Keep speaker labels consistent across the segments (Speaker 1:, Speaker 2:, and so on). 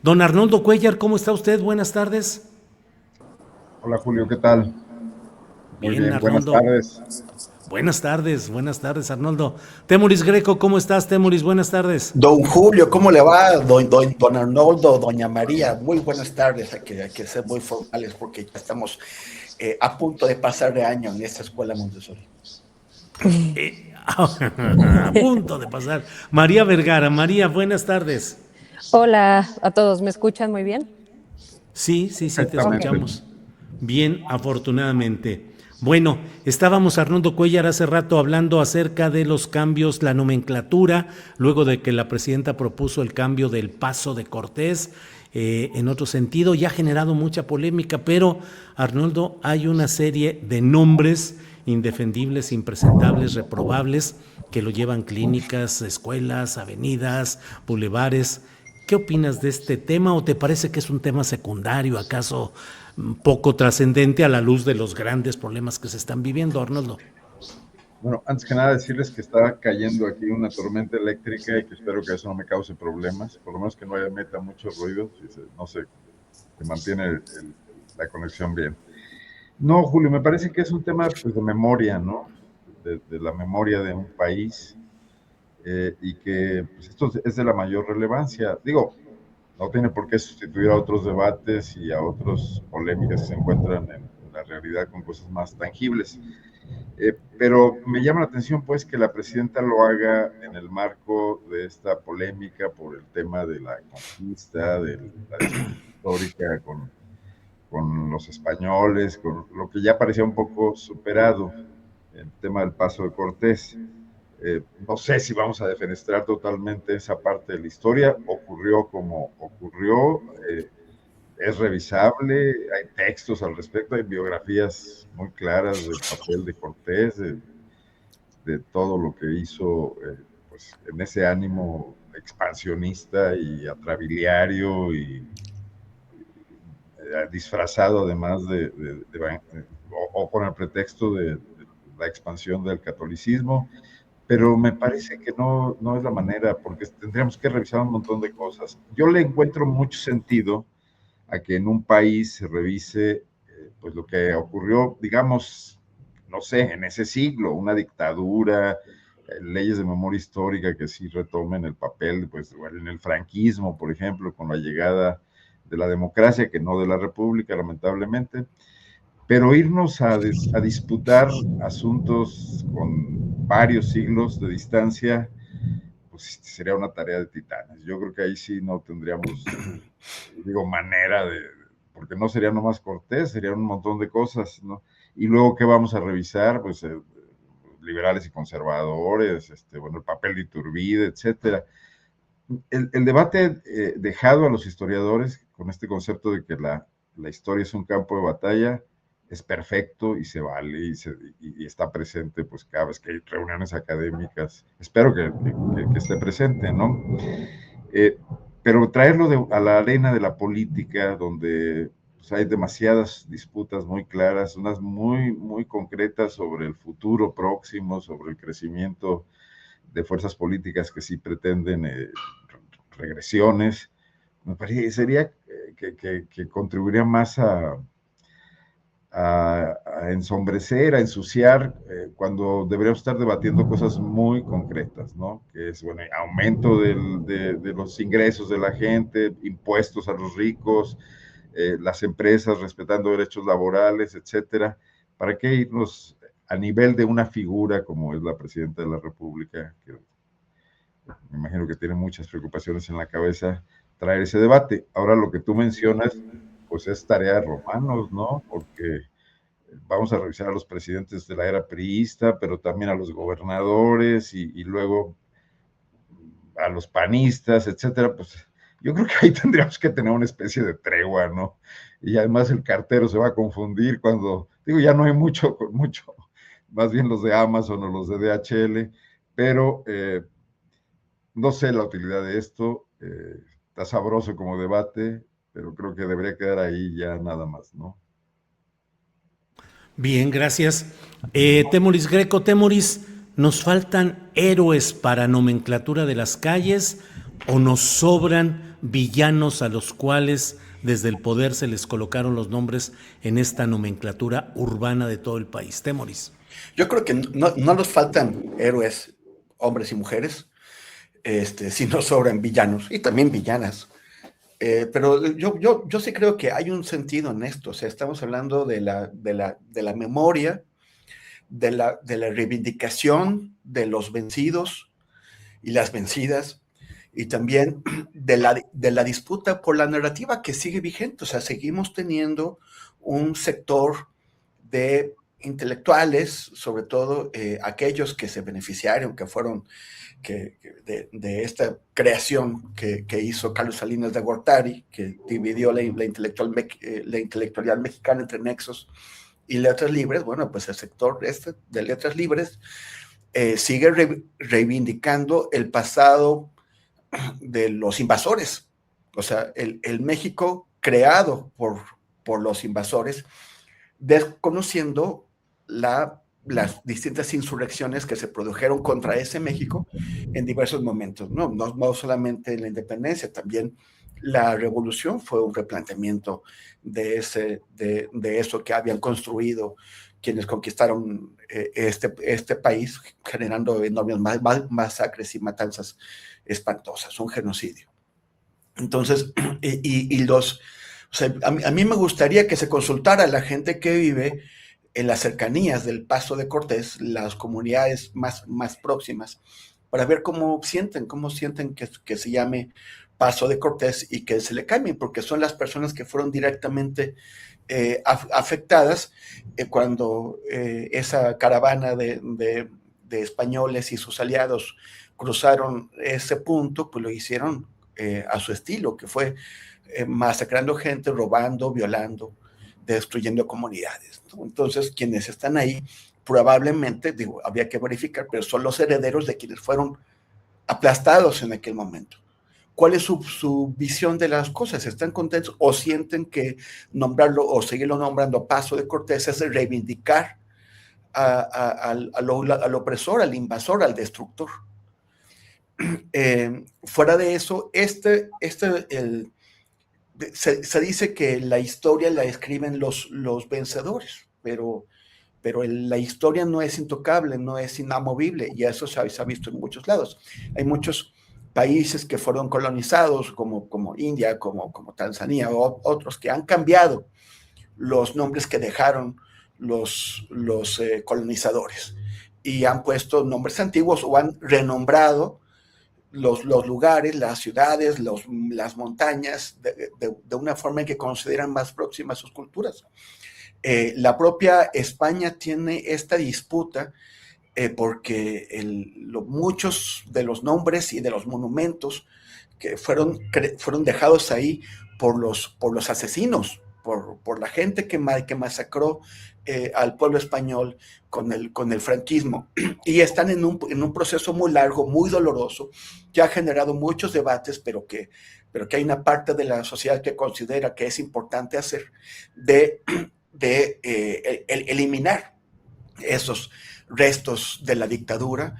Speaker 1: Don Arnoldo Cuellar, ¿cómo está usted? Buenas tardes.
Speaker 2: Hola Julio, ¿qué tal? Muy
Speaker 1: Bien,
Speaker 2: bien, buenas
Speaker 1: Arnoldo.
Speaker 2: tardes.
Speaker 1: Buenas tardes, Arnoldo. Temuris Greco, ¿cómo estás, Temuris? Buenas tardes.
Speaker 3: Don Julio, ¿cómo le va? Don Arnoldo, doña María, muy buenas tardes. Hay que ser muy formales porque ya estamos a punto de pasar de año en esta escuela Montessori.
Speaker 1: A punto de pasar. María Vergara. María, buenas tardes.
Speaker 4: Hola a todos, ¿me escuchan muy bien?
Speaker 1: Sí, te
Speaker 4: Ok.
Speaker 2: Perfectamente.
Speaker 1: escuchamos. Bien, afortunadamente. Bueno, estábamos Arnoldo Cuellar hace rato hablando acerca de los cambios, la nomenclatura, luego de que la presidenta propuso el cambio del paso de Cortés, en otro sentido, ya ha generado mucha polémica, pero Arnoldo, hay una serie de nombres indefendibles, impresentables, reprobables, que lo llevan clínicas, escuelas, avenidas, bulevares. ¿Qué opinas de este tema o te parece que es un tema secundario, acaso poco trascendente a la luz de los grandes problemas que se están viviendo, Arnoldo?
Speaker 2: Bueno, antes que nada decirles que está cayendo aquí una tormenta eléctrica y que espero que eso no me cause problemas, por lo menos que no haya meta mucho ruido, si no se mantiene la conexión bien. No, Julio, me parece que es un tema pues, de memoria, ¿no? De la memoria de un país y que pues, esto es de la mayor relevancia. Digo, no tiene por qué sustituir a otros debates y a otras polémicas que se encuentran en la realidad con cosas más tangibles. Pero me llama la atención pues que la presidenta lo haga en el marco de esta polémica por el tema de la conquista, de la disputa histórica con los españoles, con lo que ya parecía un poco superado, el tema del paso de Cortés. No sé si vamos a defenestrar totalmente esa parte de la historia, ocurrió como ocurrió, es revisable, hay textos al respecto, hay biografías muy claras del papel de Cortés, de todo lo que hizo pues, en ese ánimo expansionista y atrabiliario y disfrazado además o con el pretexto de la expansión del catolicismo, pero me parece que no es la manera, porque tendríamos que revisar un montón de cosas. Yo le encuentro mucho sentido a que en un país se revise pues lo que ocurrió, digamos, no sé, en ese siglo, una dictadura, leyes de memoria histórica que sí retomen el papel, pues en el franquismo, por ejemplo, con la llegada de la democracia, que no de la república, lamentablemente, pero irnos a disputar asuntos con varios siglos de distancia, pues sería una tarea de titanes. Yo creo que ahí sí no tendríamos, digo, manera de, porque no sería nomás Cortés, serían un montón de cosas, ¿no? Y luego, ¿qué vamos a revisar? Pues liberales y conservadores, bueno, el papel de Iturbide, etcétera. El debate dejado a los historiadores con este concepto de que la historia es un campo de batalla es perfecto y se vale y está presente pues cada vez que hay reuniones académicas. Espero que esté presente, ¿no? Eh, pero traerlo a la arena de la política, donde pues, hay demasiadas disputas muy claras, unas muy concretas sobre el futuro próximo, sobre el crecimiento de fuerzas políticas que sí pretenden regresiones, me parecería que contribuiría más a ensombrecer, a ensuciar, cuando deberíamos estar debatiendo cosas muy concretas, ¿no? Que es, bueno, aumento de los ingresos de la gente, impuestos a los ricos, las empresas respetando derechos laborales, etcétera. ¿Para qué irnos a nivel de una figura como es la presidenta de la República, que me imagino que tiene muchas preocupaciones en la cabeza, traer ese debate? Ahora lo que tú mencionas, pues es tarea de romanos, ¿no? Porque vamos a revisar a los presidentes de la era priista, pero también a los gobernadores y luego a los panistas, etcétera, pues yo creo que ahí tendríamos que tener una especie de tregua, ¿no? Y además el cartero se va a confundir cuando, digo, ya no hay mucho, más bien los de Amazon o los de DHL, pero no sé la utilidad de esto, está sabroso como debate, pero creo que debería quedar ahí ya nada más, ¿no?
Speaker 1: Bien, gracias. Temuris Greco, Temuris, ¿nos faltan héroes para nomenclatura de las calles o nos sobran villanos a los cuales desde el poder se les colocaron los nombres en esta nomenclatura urbana de todo el país. Temoris.
Speaker 3: Yo creo que no nos faltan héroes, hombres y mujeres, sino sobran villanos y también villanas. Pero yo sí creo que hay un sentido en esto. O sea, estamos hablando de la memoria, de la reivindicación de los vencidos y las vencidas, y también de la disputa por la narrativa que sigue vigente. O sea, seguimos teniendo un sector de intelectuales, sobre todo aquellos que se beneficiaron, que fueron de esta creación que hizo Carlos Salinas de Gortari, que dividió la intelectualidad mexicana entre nexos y letras libres. Bueno, pues el sector de letras libres sigue reivindicando el pasado de los invasores. O sea, el México creado por los invasores, desconociendo las distintas insurrecciones que se produjeron contra ese México en diversos momentos, no solamente en la independencia, también la revolución fue un replanteamiento de eso que habían construido quienes conquistaron este país, generando enormes masacres y matanzas espantosas, un genocidio. Entonces, o sea, a mí me gustaría que se consultara a la gente que vive en las cercanías del Paso de Cortés, las comunidades más próximas, para ver cómo sienten que se llame Paso de Cortés y que se le cambie, porque son las personas que fueron directamente afectadas cuando esa caravana de españoles y sus aliados cruzaron ese punto, pues lo hicieron a su estilo, que fue masacrando gente, robando, violando, destruyendo comunidades, ¿no? Entonces, quienes están ahí, probablemente, habría que verificar, pero son los herederos de quienes fueron aplastados en aquel momento. ¿Cuál es su visión de las cosas? ¿Están contentos o sienten que nombrarlo o seguirlo nombrando Paso de Cortés es reivindicar al opresor, al invasor, al destructor? Fuera de eso, se dice que la historia la escriben los vencedores, pero la historia no es intocable, no es inamovible, y eso se ha visto en muchos lados. Hay muchos países que fueron colonizados, como India, como Tanzania, o otros que han cambiado los nombres que dejaron los colonizadores, y han puesto nombres antiguos o han renombrado los lugares, las ciudades, las montañas, de una forma en que consideran más próximas sus culturas. La propia España tiene esta disputa porque muchos de los nombres y de los monumentos que fueron dejados ahí por los asesinos, por la gente que masacró al pueblo español con el franquismo, y están en un proceso muy largo, muy doloroso, que ha generado muchos debates, pero que hay una parte de la sociedad que considera que es importante hacer de eliminar esos restos de la dictadura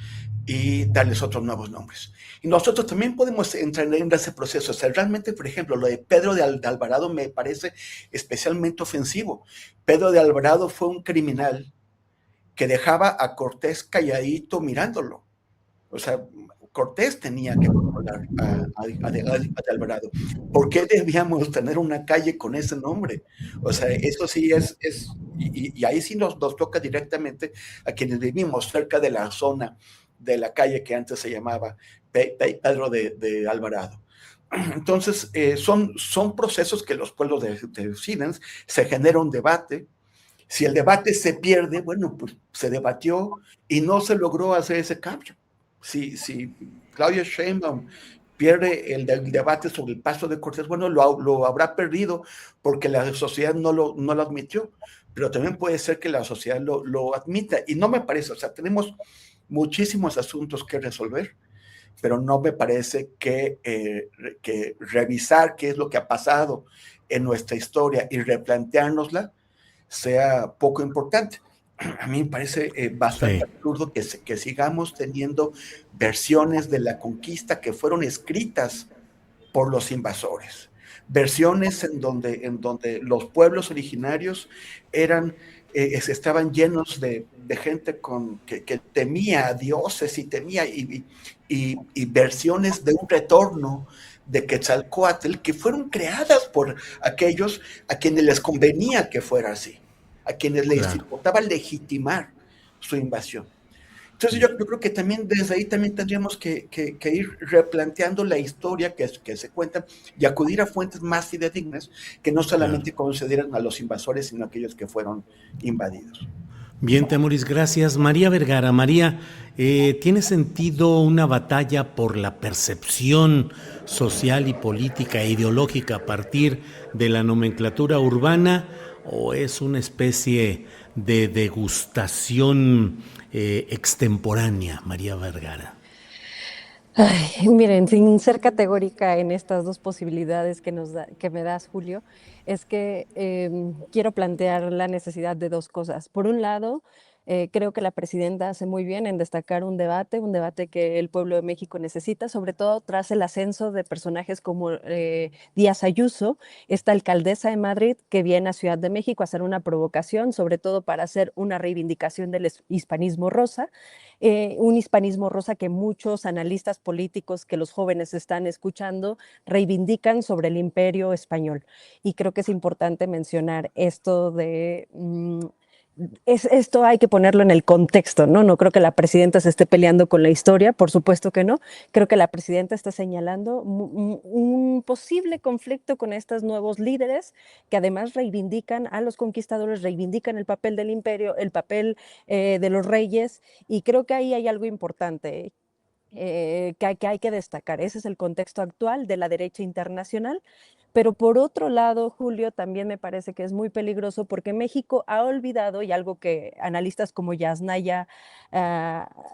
Speaker 3: y darles otros nuevos nombres. Y nosotros también podemos entrar en ese proceso. O sea, realmente, por ejemplo, lo de Pedro de Alvarado me parece especialmente ofensivo. Pedro de Alvarado fue un criminal que dejaba a Cortés calladito mirándolo. O sea, Cortés tenía que controlar a de Alvarado. ¿Por qué debíamos tener una calle con ese nombre? O sea, eso sí y ahí sí nos toca directamente a quienes vivimos cerca de la zona de la calle que antes se llamaba Pedro de Alvarado. Entonces, son procesos que los pueblos deciden, se genera un debate. Si el debate se pierde, bueno, pues se debatió y no se logró hacer ese cambio. Si Claudia Sheinbaum pierde el debate sobre el Paso de Cortés, bueno, lo habrá perdido porque la sociedad no lo admitió, pero también puede ser que la sociedad lo admita, y no me parece. O sea, tenemos muchísimos asuntos que resolver, pero no me parece que revisar qué es lo que ha pasado en nuestra historia y replanteárnosla sea poco importante. A mí me parece bastante absurdo que sigamos teniendo versiones de la conquista que fueron escritas por los invasores. Versiones en donde los pueblos originarios estaban llenos de gente que temía a dioses y temía, y versiones de un retorno de Quetzalcóatl que fueron creadas por aquellos a quienes les convenía que fuera así, a quienes les importaba legitimar su invasión. Entonces yo creo que también desde ahí también tendríamos que ir replanteando la historia que se cuenta y acudir a fuentes más fidedignas que no solamente consideran a los invasores, sino a aquellos que fueron invadidos.
Speaker 1: Bien, Temoris, gracias. María Vergara. María, ¿tiene sentido una batalla por la percepción social y política e ideológica a partir de la nomenclatura urbana o es una especie de degustación extemporánea, María Vergara?
Speaker 4: Ay, miren, sin ser categórica en estas dos posibilidades que me das, Julio, es que quiero plantear la necesidad de dos cosas. Por un lado, creo que la presidenta hace muy bien en destacar un debate que el pueblo de México necesita, sobre todo tras el ascenso de personajes como Díaz Ayuso, esta alcaldesa de Madrid que viene a Ciudad de México a hacer una provocación, sobre todo para hacer una reivindicación del hispanismo rosa. Un hispanismo rosa que muchos analistas políticos que los jóvenes están escuchando reivindican sobre el imperio español. Y creo que es importante mencionar esto de... esto hay que ponerlo en el contexto, ¿no? No creo que la presidenta se esté peleando con la historia, por supuesto que no. Creo que la presidenta está señalando un posible conflicto con estos nuevos líderes que además reivindican a los conquistadores, reivindican el papel del imperio, el papel de los reyes, y creo que ahí hay algo importante. Que hay que destacar. Ese es el contexto actual de la derecha internacional. Pero por otro lado, Julio, también me parece que es muy peligroso porque México ha olvidado, y algo que analistas como Yasnaya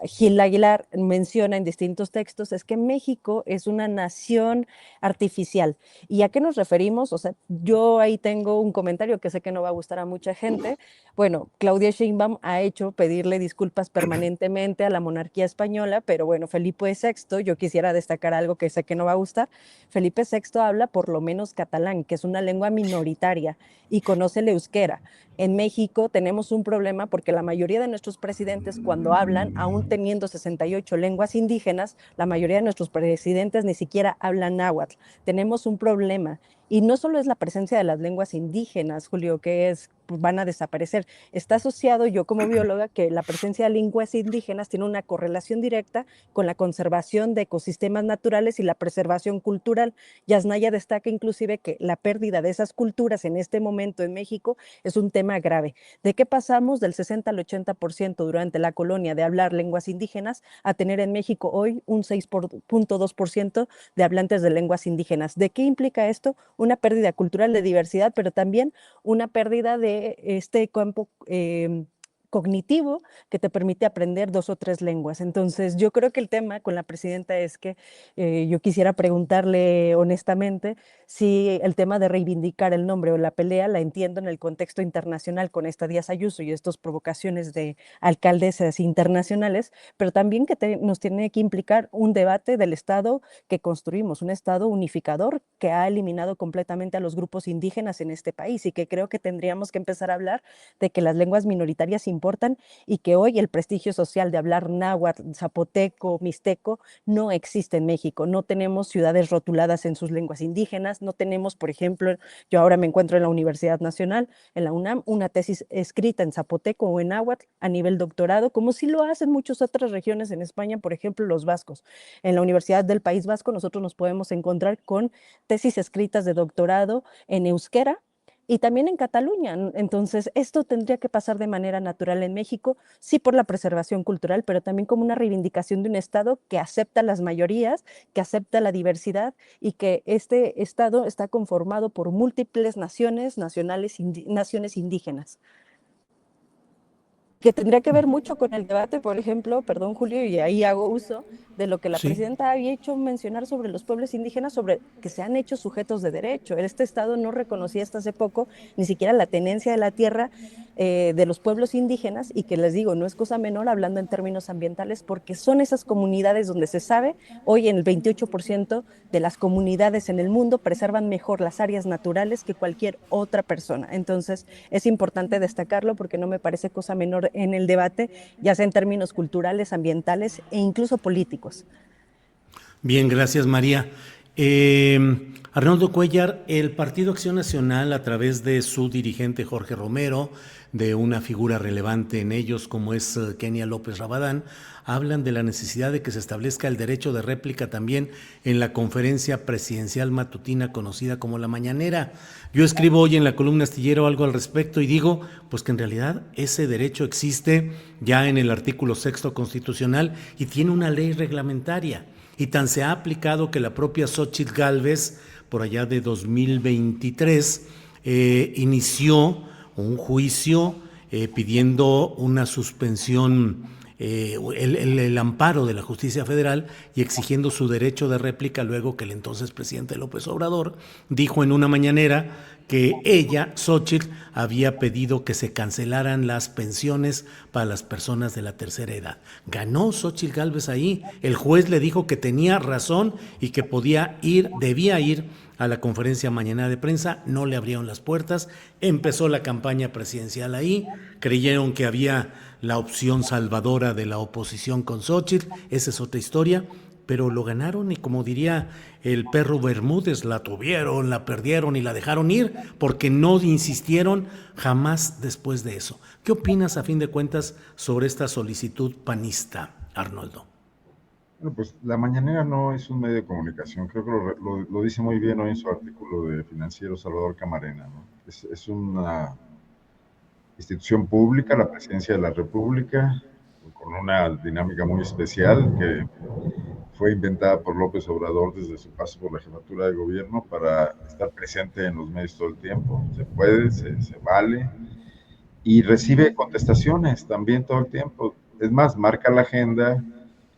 Speaker 4: Gil Aguilar menciona en distintos textos, es que México es una nación artificial. ¿Y a qué nos referimos? O sea, yo ahí tengo un comentario que sé que no va a gustar a mucha gente. Bueno, Claudia Sheinbaum ha hecho pedirle disculpas permanentemente a la monarquía española, pero bueno, Felipe VI, yo quisiera destacar algo que sé que no va a gustar. Felipe VI habla por lo menos catalán, que es una lengua minoritaria, y conoce el euskera. En México tenemos un problema porque la mayoría de nuestros presidentes cuando hablan, aún teniendo 68 lenguas indígenas, la mayoría de nuestros presidentes ni siquiera hablan náhuatl. Tenemos un problema. Y no solo es la presencia de las lenguas indígenas, Julio, que van a desaparecer. Está asociado, yo como bióloga, que la presencia de lenguas indígenas tiene una correlación directa con la conservación de ecosistemas naturales y la preservación cultural. Yasnaya destaca inclusive que la pérdida de esas culturas en este momento en México es un tema grave. ¿De qué pasamos del 60 al 80% durante la colonia de hablar lenguas indígenas a tener en México hoy un 6.2% de hablantes de lenguas indígenas? ¿De qué implica esto? Una pérdida cultural de diversidad, pero también una pérdida de este campo cognitivo que te permite aprender 2 o 3 lenguas. Entonces, yo creo que el tema con la presidenta es que yo quisiera preguntarle honestamente si el tema de reivindicar el nombre o la pelea la entiendo en el contexto internacional con esta Díaz Ayuso y estas provocaciones de alcaldesas internacionales, pero también que nos tiene que implicar un debate del Estado que construimos, un Estado unificador que ha eliminado completamente a los grupos indígenas en este país y que creo que tendríamos que empezar a hablar de que las lenguas minoritarias importan y que hoy el prestigio social de hablar náhuatl, zapoteco, mixteco no existe en México. No tenemos ciudades rotuladas en sus lenguas indígenas, no tenemos, por ejemplo, yo ahora me encuentro en la Universidad Nacional, en la UNAM, una tesis escrita en zapoteco o en náhuatl a nivel doctorado, como sí lo hacen muchas otras regiones en España, por ejemplo, los vascos. En la Universidad del País Vasco nosotros nos podemos encontrar con tesis escritas de doctorado en euskera, y también en Cataluña. Entonces, esto tendría que pasar de manera natural en México, sí por la preservación cultural, pero también como una reivindicación de un Estado que acepta las mayorías, que acepta la diversidad y que este Estado está conformado por múltiples naciones, naciones indígenas. Que tendría que ver mucho con el debate, por ejemplo, perdón Julio, y ahí hago uso de lo que la presidenta había hecho mencionar sobre los pueblos indígenas, sobre que se han hecho sujetos de derecho. Este Estado no reconocía hasta hace poco ni siquiera la tenencia de la tierra de los pueblos indígenas, y que les digo, no es cosa menor hablando en términos ambientales, porque son esas comunidades donde se sabe, hoy en el 28% de las comunidades en el mundo preservan mejor las áreas naturales que cualquier otra persona. Entonces es importante destacarlo porque no me parece cosa menor en el debate, ya sea en términos culturales, ambientales e incluso políticos.
Speaker 1: Bien, gracias María. Arnoldo Cuellar, el Partido Acción Nacional, a través de su dirigente Jorge Romero, de una figura relevante en ellos como es Kenia López Rabadán, hablan de la necesidad de que se establezca el derecho de réplica también en la conferencia presidencial matutina conocida como La Mañanera. Yo escribo hoy en la columna Astillero algo al respecto y digo, pues que en realidad ese derecho existe ya en el artículo 6º constitucional y tiene una ley reglamentaria. Y tan se ha aplicado que la propia Xóchitl Gálvez, por allá de 2023, inició un juicio pidiendo una suspensión, el amparo de la justicia federal y exigiendo su derecho de réplica luego que el entonces presidente López Obrador dijo en una mañanera que ella, Xóchitl, había pedido que se cancelaran las pensiones para las personas de la tercera edad. Ganó Xóchitl Gálvez ahí, el juez le dijo que tenía razón y que podía ir, debía ir a la conferencia mañana de prensa, no le abrieron las puertas, empezó la campaña presidencial ahí, creyeron que había la opción salvadora de la oposición con Xóchitl, esa es otra historia, pero lo ganaron y como diría el perro Bermúdez, la tuvieron, la perdieron y la dejaron ir porque no insistieron jamás después de eso. ¿Qué opinas a fin de cuentas sobre esta solicitud panista, Arnoldo?
Speaker 2: Bueno, pues La Mañanera no es un medio de comunicación, creo que lo dice muy bien hoy en su artículo de Financiero Salvador Camarena, ¿no? Es una institución pública, la Presidencia de la República, con una dinámica muy especial que fue inventada por López Obrador desde su paso por la jefatura de gobierno para estar presente en los medios todo el tiempo. Se puede, se vale y recibe contestaciones también todo el tiempo. Es más, marca la agenda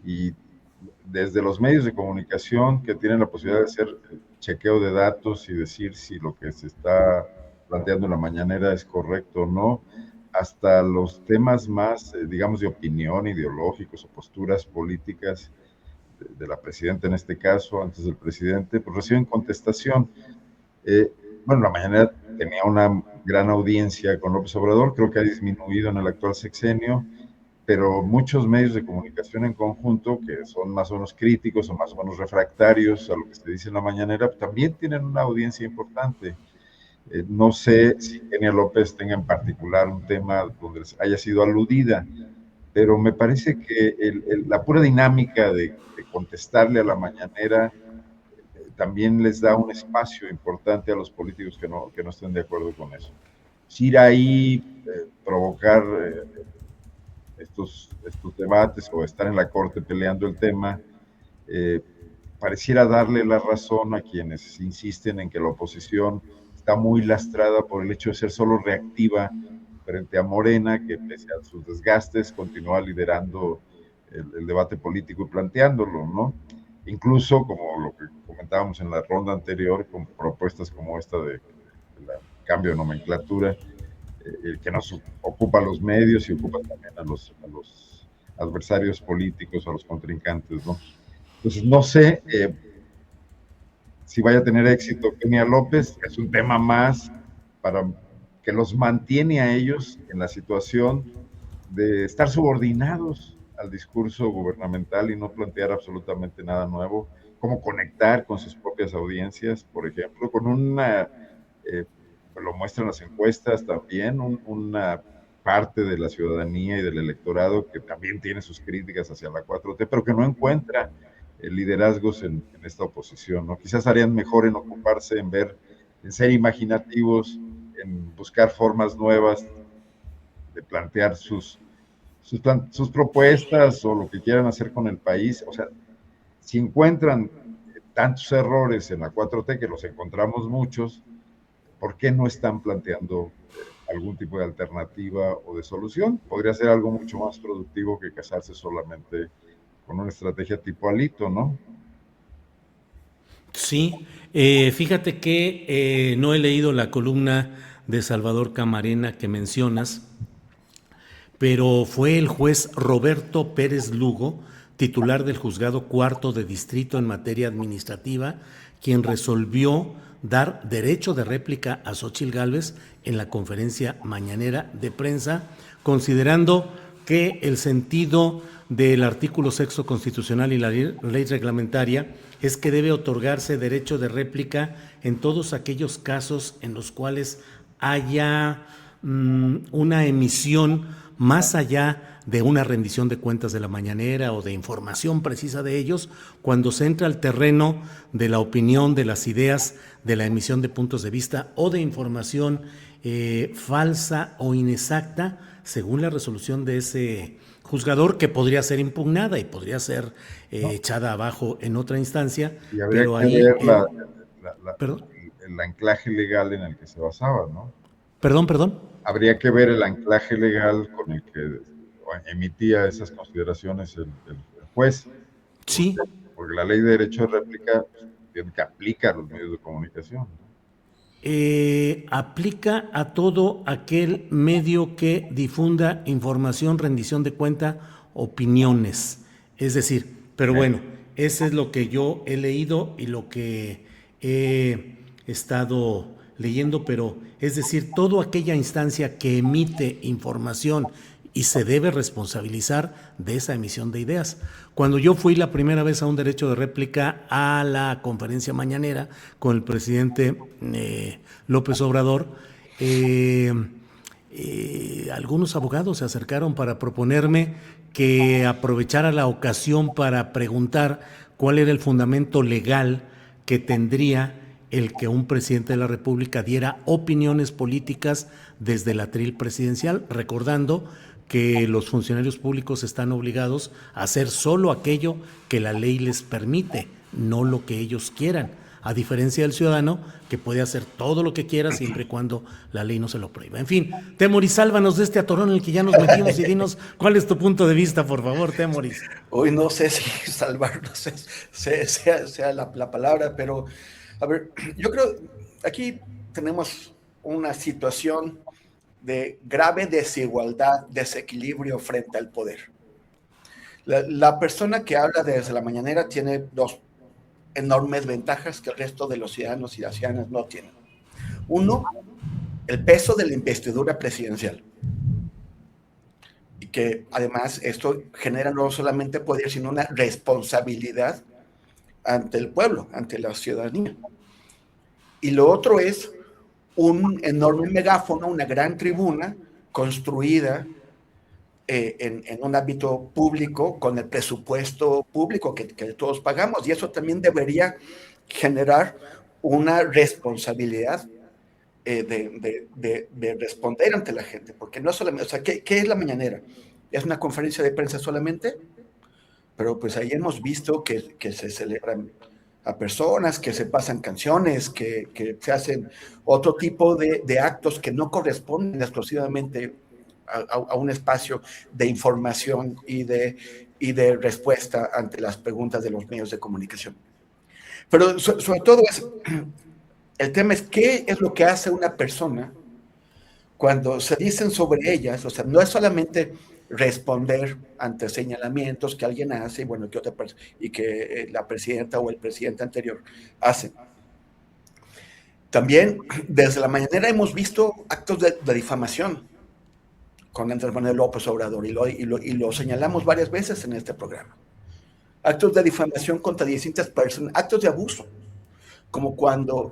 Speaker 2: y desde los medios de comunicación que tienen la posibilidad de hacer chequeo de datos y decir si lo que se está planteando en la mañanera es correcto o no, hasta los temas más, digamos, de opinión, ideológicos o posturas políticas de la presidenta en este caso, antes del presidente, pues reciben contestación. Bueno, La Mañanera tenía una gran audiencia con López Obrador, creo que ha disminuido en el actual sexenio, pero muchos medios de comunicación en conjunto, que son más o menos críticos o más o menos refractarios a lo que se dice en La Mañanera, también tienen una audiencia importante. No sé si Kenia López tenga en particular un tema donde haya sido aludida, pero me parece que la pura dinámica de contestarle a La Mañanera también les da un espacio importante a los políticos que no estén de acuerdo con eso. Si ir ahí, provocar estos debates o estar en la corte peleando el tema, pareciera darle la razón a quienes insisten en que la oposición está muy lastrada por el hecho de ser solo reactiva frente a Morena, que pese a sus desgastes continúa liderando el debate político y planteándolo, ¿no? Incluso, como lo que comentábamos en la ronda anterior, con propuestas como esta de cambio de nomenclatura, que nos ocupa a los medios y ocupa también a los adversarios políticos, a los contrincantes, ¿no? Entonces, no sé si vaya a tener éxito Kenia López, es un tema más para que los mantiene a ellos en la situación de estar subordinados al discurso gubernamental y no plantear absolutamente nada nuevo, cómo conectar con sus propias audiencias, por ejemplo, con una, lo muestran las encuestas también, una parte de la ciudadanía y del electorado que también tiene sus críticas hacia la 4T, pero que no encuentra liderazgos en esta oposición, ¿no? Quizás harían mejor en ocuparse en ser imaginativos, en buscar formas nuevas de plantear sus propuestas o lo que quieran hacer con el país. O sea, si encuentran tantos errores en la 4T, que los encontramos muchos, ¿por qué no están planteando algún tipo de alternativa o de solución? Podría ser algo mucho más productivo que casarse solamente con una estrategia tipo Alito, ¿no?
Speaker 1: Sí, fíjate que no he leído la columna de Salvador Camarena que mencionas, pero fue el juez Roberto Pérez Lugo, titular del Juzgado Cuarto de Distrito en materia administrativa, quien resolvió dar derecho de réplica a Xóchitl Gálvez en la conferencia mañanera de prensa, considerando que el sentido del artículo 6 constitucional y la ley reglamentaria es que debe otorgarse derecho de réplica en todos aquellos casos en los cuales haya una emisión más allá de una rendición de cuentas de la mañanera o de información precisa de ellos, cuando se entra al terreno de la opinión, de las ideas, de la emisión de puntos de vista o de información falsa o inexacta, según la resolución de ese juzgador, que podría ser impugnada y podría ser echada abajo en otra instancia.
Speaker 2: Y habría
Speaker 1: pero
Speaker 2: que
Speaker 1: ahí,
Speaker 2: ver
Speaker 1: perdón,
Speaker 2: el anclaje legal en el que se basaba, ¿no?
Speaker 1: perdón.
Speaker 2: Habría que ver el anclaje legal con el que emitía esas consideraciones el juez.
Speaker 1: Sí.
Speaker 2: Porque la ley de derecho de réplica tiene que aplicar a los medios de comunicación.
Speaker 1: Aplica a todo aquel medio que difunda información, rendición de cuenta, opiniones. Es decir, pero bueno, eso es lo que yo he leído y lo que he estado leyendo, pero es decir, toda aquella instancia que emite información y se debe responsabilizar de esa emisión de ideas. Cuando yo fui la primera vez a un derecho de réplica a la conferencia mañanera con el presidente López Obrador, algunos abogados se acercaron para proponerme que aprovechara la ocasión para preguntar cuál era el fundamento legal que tendría el que un presidente de la República diera opiniones políticas desde el atril presidencial, recordando que los funcionarios públicos están obligados a hacer solo aquello que la ley les permite, no lo que ellos quieran, a diferencia del ciudadano, que puede hacer todo lo que quiera siempre y cuando la ley no se lo prohíba. En fin, Temoris, sálvanos de este atorón en el que ya nos metimos y dinos cuál es tu punto de vista, por favor, Temoris.
Speaker 3: Hoy no sé si salvarnos sea la palabra, pero a ver, yo creo, aquí tenemos una situación de grave desigualdad, desequilibrio frente al poder. La persona que habla desde la mañanera tiene dos enormes ventajas que el resto de los ciudadanos y las ciudadanas no tienen. Uno, el peso de la investidura presidencial. Y que además esto genera no solamente poder, sino una responsabilidad ante el pueblo, ante la ciudadanía. Y lo otro es un enorme megáfono, una gran tribuna construida en un ámbito público con el presupuesto público que todos pagamos, y eso también debería generar una responsabilidad de responder ante la gente, porque no solamente, o sea, ¿qué es la mañanera? ¿Es una conferencia de prensa solamente? Pero pues ahí hemos visto que se celebran a personas, que se pasan canciones, que se hacen otro tipo de actos que no corresponden exclusivamente a un espacio de información y de respuesta ante las preguntas de los medios de comunicación. Pero sobre todo el tema es qué es lo que hace una persona cuando se dicen sobre ellas, o sea, no es solamente responder ante señalamientos que alguien hace y bueno, que otra persona y que la presidenta o el presidente anterior hacen. También desde la mañanera hemos visto actos de difamación con Andrés Manuel López Obrador y lo señalamos varias veces en este programa. Actos de difamación contra distintas personas, actos de abuso, como cuando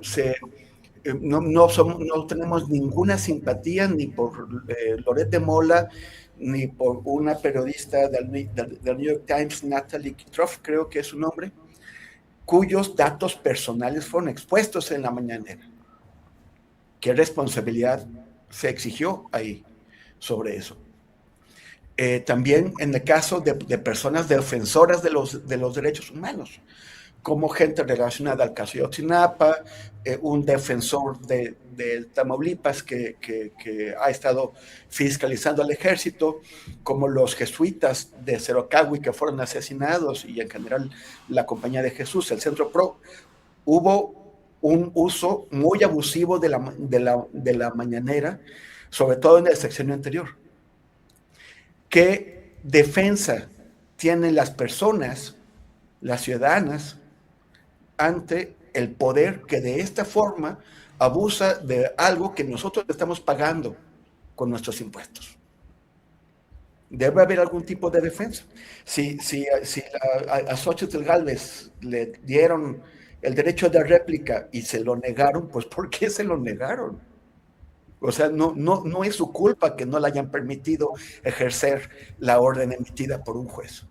Speaker 3: no tenemos ninguna simpatía ni por Loret de Mola, ni por una periodista del New York Times, Natalie Kitroff, creo que es su nombre, cuyos datos personales fueron expuestos en la mañanera. ¿Qué responsabilidad se exigió ahí sobre eso? También en el caso de personas defensoras de los derechos humanos, como gente relacionada al caso de Ayotzinapa, un defensor de Tamaulipas que ha estado fiscalizando al ejército, como los jesuitas de Cerocagui que fueron asesinados y en general la Compañía de Jesús, el Centro PRO. Hubo un uso muy abusivo de la mañanera, sobre todo en el sexenio anterior. ¿Qué defensa tienen las personas, las ciudadanas, ante el poder que de esta forma abusa de algo que nosotros estamos pagando con nuestros impuestos? Debe haber algún tipo de defensa. Si a Xóchitl Gálvez le dieron el derecho de réplica y se lo negaron, pues ¿por qué se lo negaron? O sea, no es su culpa que no le hayan permitido ejercer la orden emitida por un juez.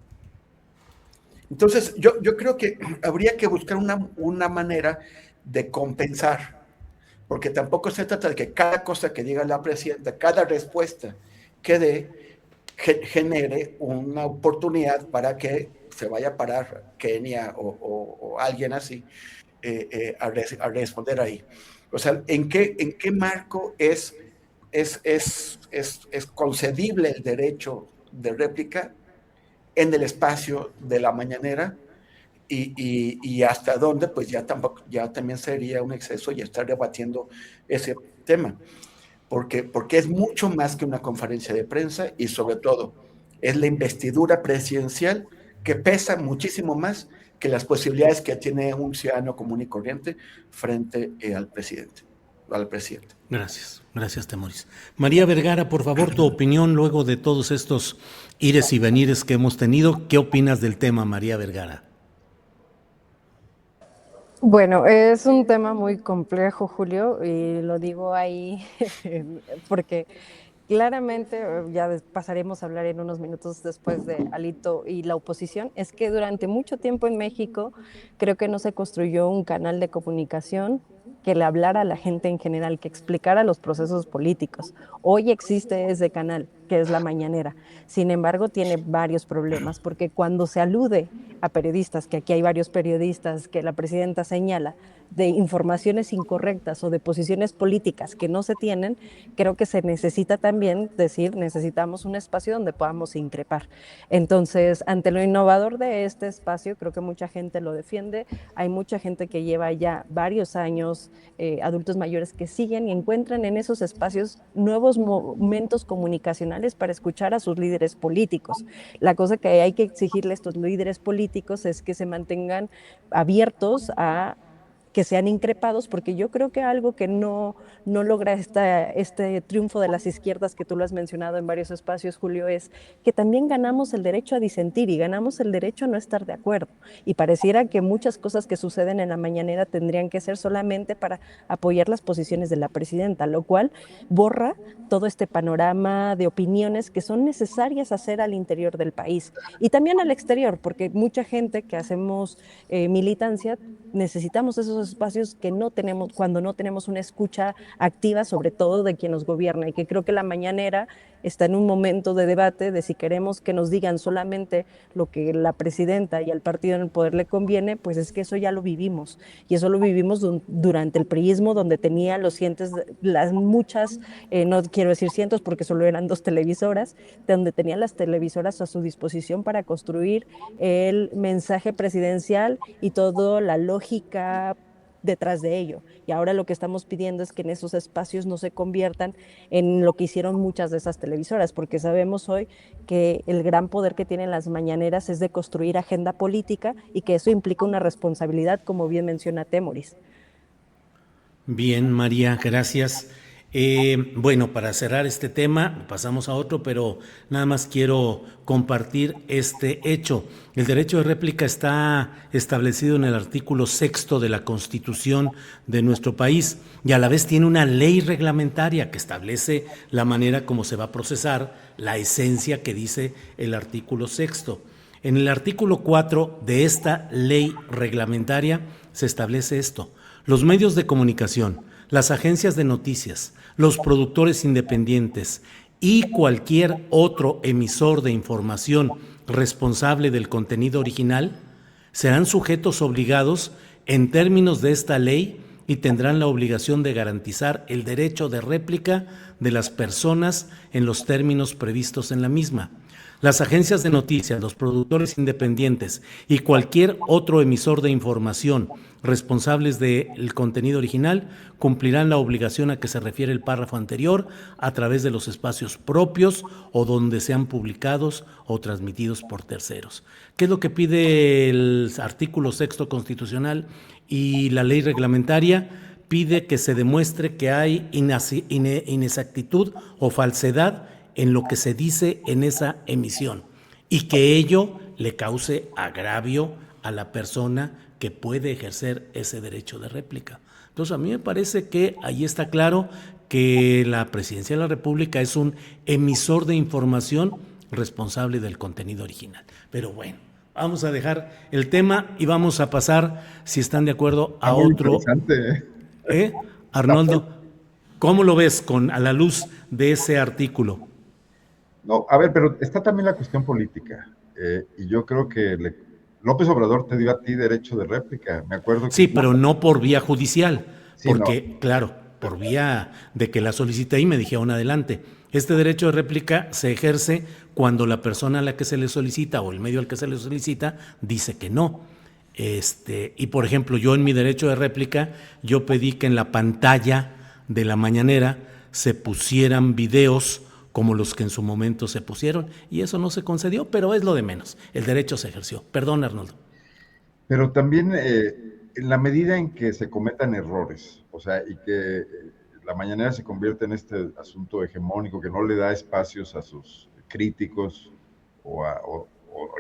Speaker 3: Entonces, yo creo que habría que buscar una manera de compensar, porque tampoco se trata de que cada cosa que diga la presidenta, cada respuesta que dé, genere una oportunidad para que se vaya a parar Kenia o alguien así a responder ahí. O sea, ¿en qué marco es concedible el derecho de réplica en el espacio de la mañanera? Y hasta dónde, pues ya también sería un exceso y estar debatiendo ese tema. Porque es mucho más que una conferencia de prensa y sobre todo es la investidura presidencial que pesa muchísimo más que las posibilidades que tiene un ciudadano común y corriente frente al presidente.
Speaker 1: Gracias, Temoris. María Vergara, por favor, tu opinión luego de todos estos ires y venires que hemos tenido. ¿Qué opinas del tema, María Vergara?
Speaker 4: Bueno, es un tema muy complejo, Julio, y lo digo ahí porque claramente, ya pasaremos a hablar en unos minutos después de Alito y la oposición, es que durante mucho tiempo en México creo que no se construyó un canal de comunicación que le hablara a la gente en general, que explicara los procesos políticos. Hoy existe ese canal, que es la mañanera. Sin embargo, tiene varios problemas, porque cuando se alude a periodistas, que aquí hay varios periodistas que la presidenta señala, de informaciones incorrectas o de posiciones políticas que no se tienen, creo que se necesita también decir, necesitamos un espacio donde podamos increpar. Entonces, ante lo innovador de este espacio, creo que mucha gente lo defiende, hay mucha gente que lleva ya varios años, adultos mayores que siguen y encuentran en esos espacios nuevos momentos comunicacionales para escuchar a sus líderes políticos. La cosa que hay que exigirle a estos líderes políticos es que se mantengan abiertos a que sean increpados, porque yo creo que algo que no logra este triunfo de las izquierdas, que tú lo has mencionado en varios espacios, Julio, es que también ganamos el derecho a disentir y ganamos el derecho a no estar de acuerdo. Y pareciera que muchas cosas que suceden en la mañanera tendrían que ser solamente para apoyar las posiciones de la presidenta, lo cual borra todo este panorama de opiniones que son necesarias hacer al interior del país y también al exterior, porque mucha gente que hacemos militancia necesitamos esos espacios que no tenemos cuando no tenemos una escucha activa, sobre todo de quien nos gobierna, y que creo que la mañanera está en un momento de debate de si queremos que nos digan solamente lo que la presidenta y al partido en el poder le conviene, pues es que eso ya lo vivimos, y eso lo vivimos durante el priismo, donde tenía las muchas, no quiero decir cientos porque solo eran 2 televisoras, donde tenía las televisoras a su disposición para construir el mensaje presidencial y toda la lógica detrás de ello. Y ahora lo que estamos pidiendo es que en esos espacios no se conviertan en lo que hicieron muchas de esas televisoras, porque sabemos hoy que el gran poder que tienen las mañaneras es de construir agenda política y que eso implica una responsabilidad, como bien menciona Temoris.
Speaker 1: Bien, María, gracias. Bueno, para cerrar este tema, pasamos a otro, pero nada más quiero compartir este hecho. El derecho de réplica está establecido en el artículo 6 de la Constitución de nuestro país y a la vez tiene una ley reglamentaria que establece la manera como se va a procesar la esencia que dice el artículo 6. En el artículo 4 de esta ley reglamentaria se establece esto: los medios de comunicación, las agencias de noticias, los productores independientes y cualquier otro emisor de información responsable del contenido original serán sujetos obligados en términos de esta ley y tendrán la obligación de garantizar el derecho de réplica de las personas en los términos previstos en la misma. Las agencias de noticias, los productores independientes y cualquier otro emisor de información responsables del contenido original cumplirán la obligación a que se refiere el párrafo anterior a través de los espacios propios o donde sean publicados o transmitidos por terceros. ¿Qué es lo que pide el artículo 6º constitucional y la ley reglamentaria? Pide que se demuestre que hay inexactitud o falsedad en lo que se dice en esa emisión y que ello le cause agravio a la persona que puede ejercer ese derecho de réplica. Entonces, a mí me parece que ahí está claro que la Presidencia de la República es un emisor de información responsable del contenido original. Pero bueno, vamos a dejar el tema y vamos a pasar, si están de acuerdo, a otro.
Speaker 2: Interesante.
Speaker 1: Arnoldo, ¿cómo lo ves a la luz de ese artículo?
Speaker 2: No, a ver, pero está también la cuestión política. Y yo creo que López Obrador te dio a ti derecho de réplica. Me acuerdo que...
Speaker 1: Sí, pero no por vía judicial,
Speaker 2: Sí,
Speaker 1: porque,
Speaker 2: no.
Speaker 1: claro, por vía de que la solicité y me dijeron adelante. Este derecho de réplica se ejerce cuando la persona a la que se le solicita o el medio al que se le solicita dice que no. Y por ejemplo, yo en mi derecho de réplica, yo pedí que en la pantalla de la mañanera se pusieran videos como los que en su momento se pusieron, y eso no se concedió, pero es lo de menos. El derecho se ejerció. Perdón, Arnoldo.
Speaker 2: Pero también en la medida en que se cometan errores, o sea, y que la mañanera se convierte en este asunto hegemónico que no le da espacios a sus críticos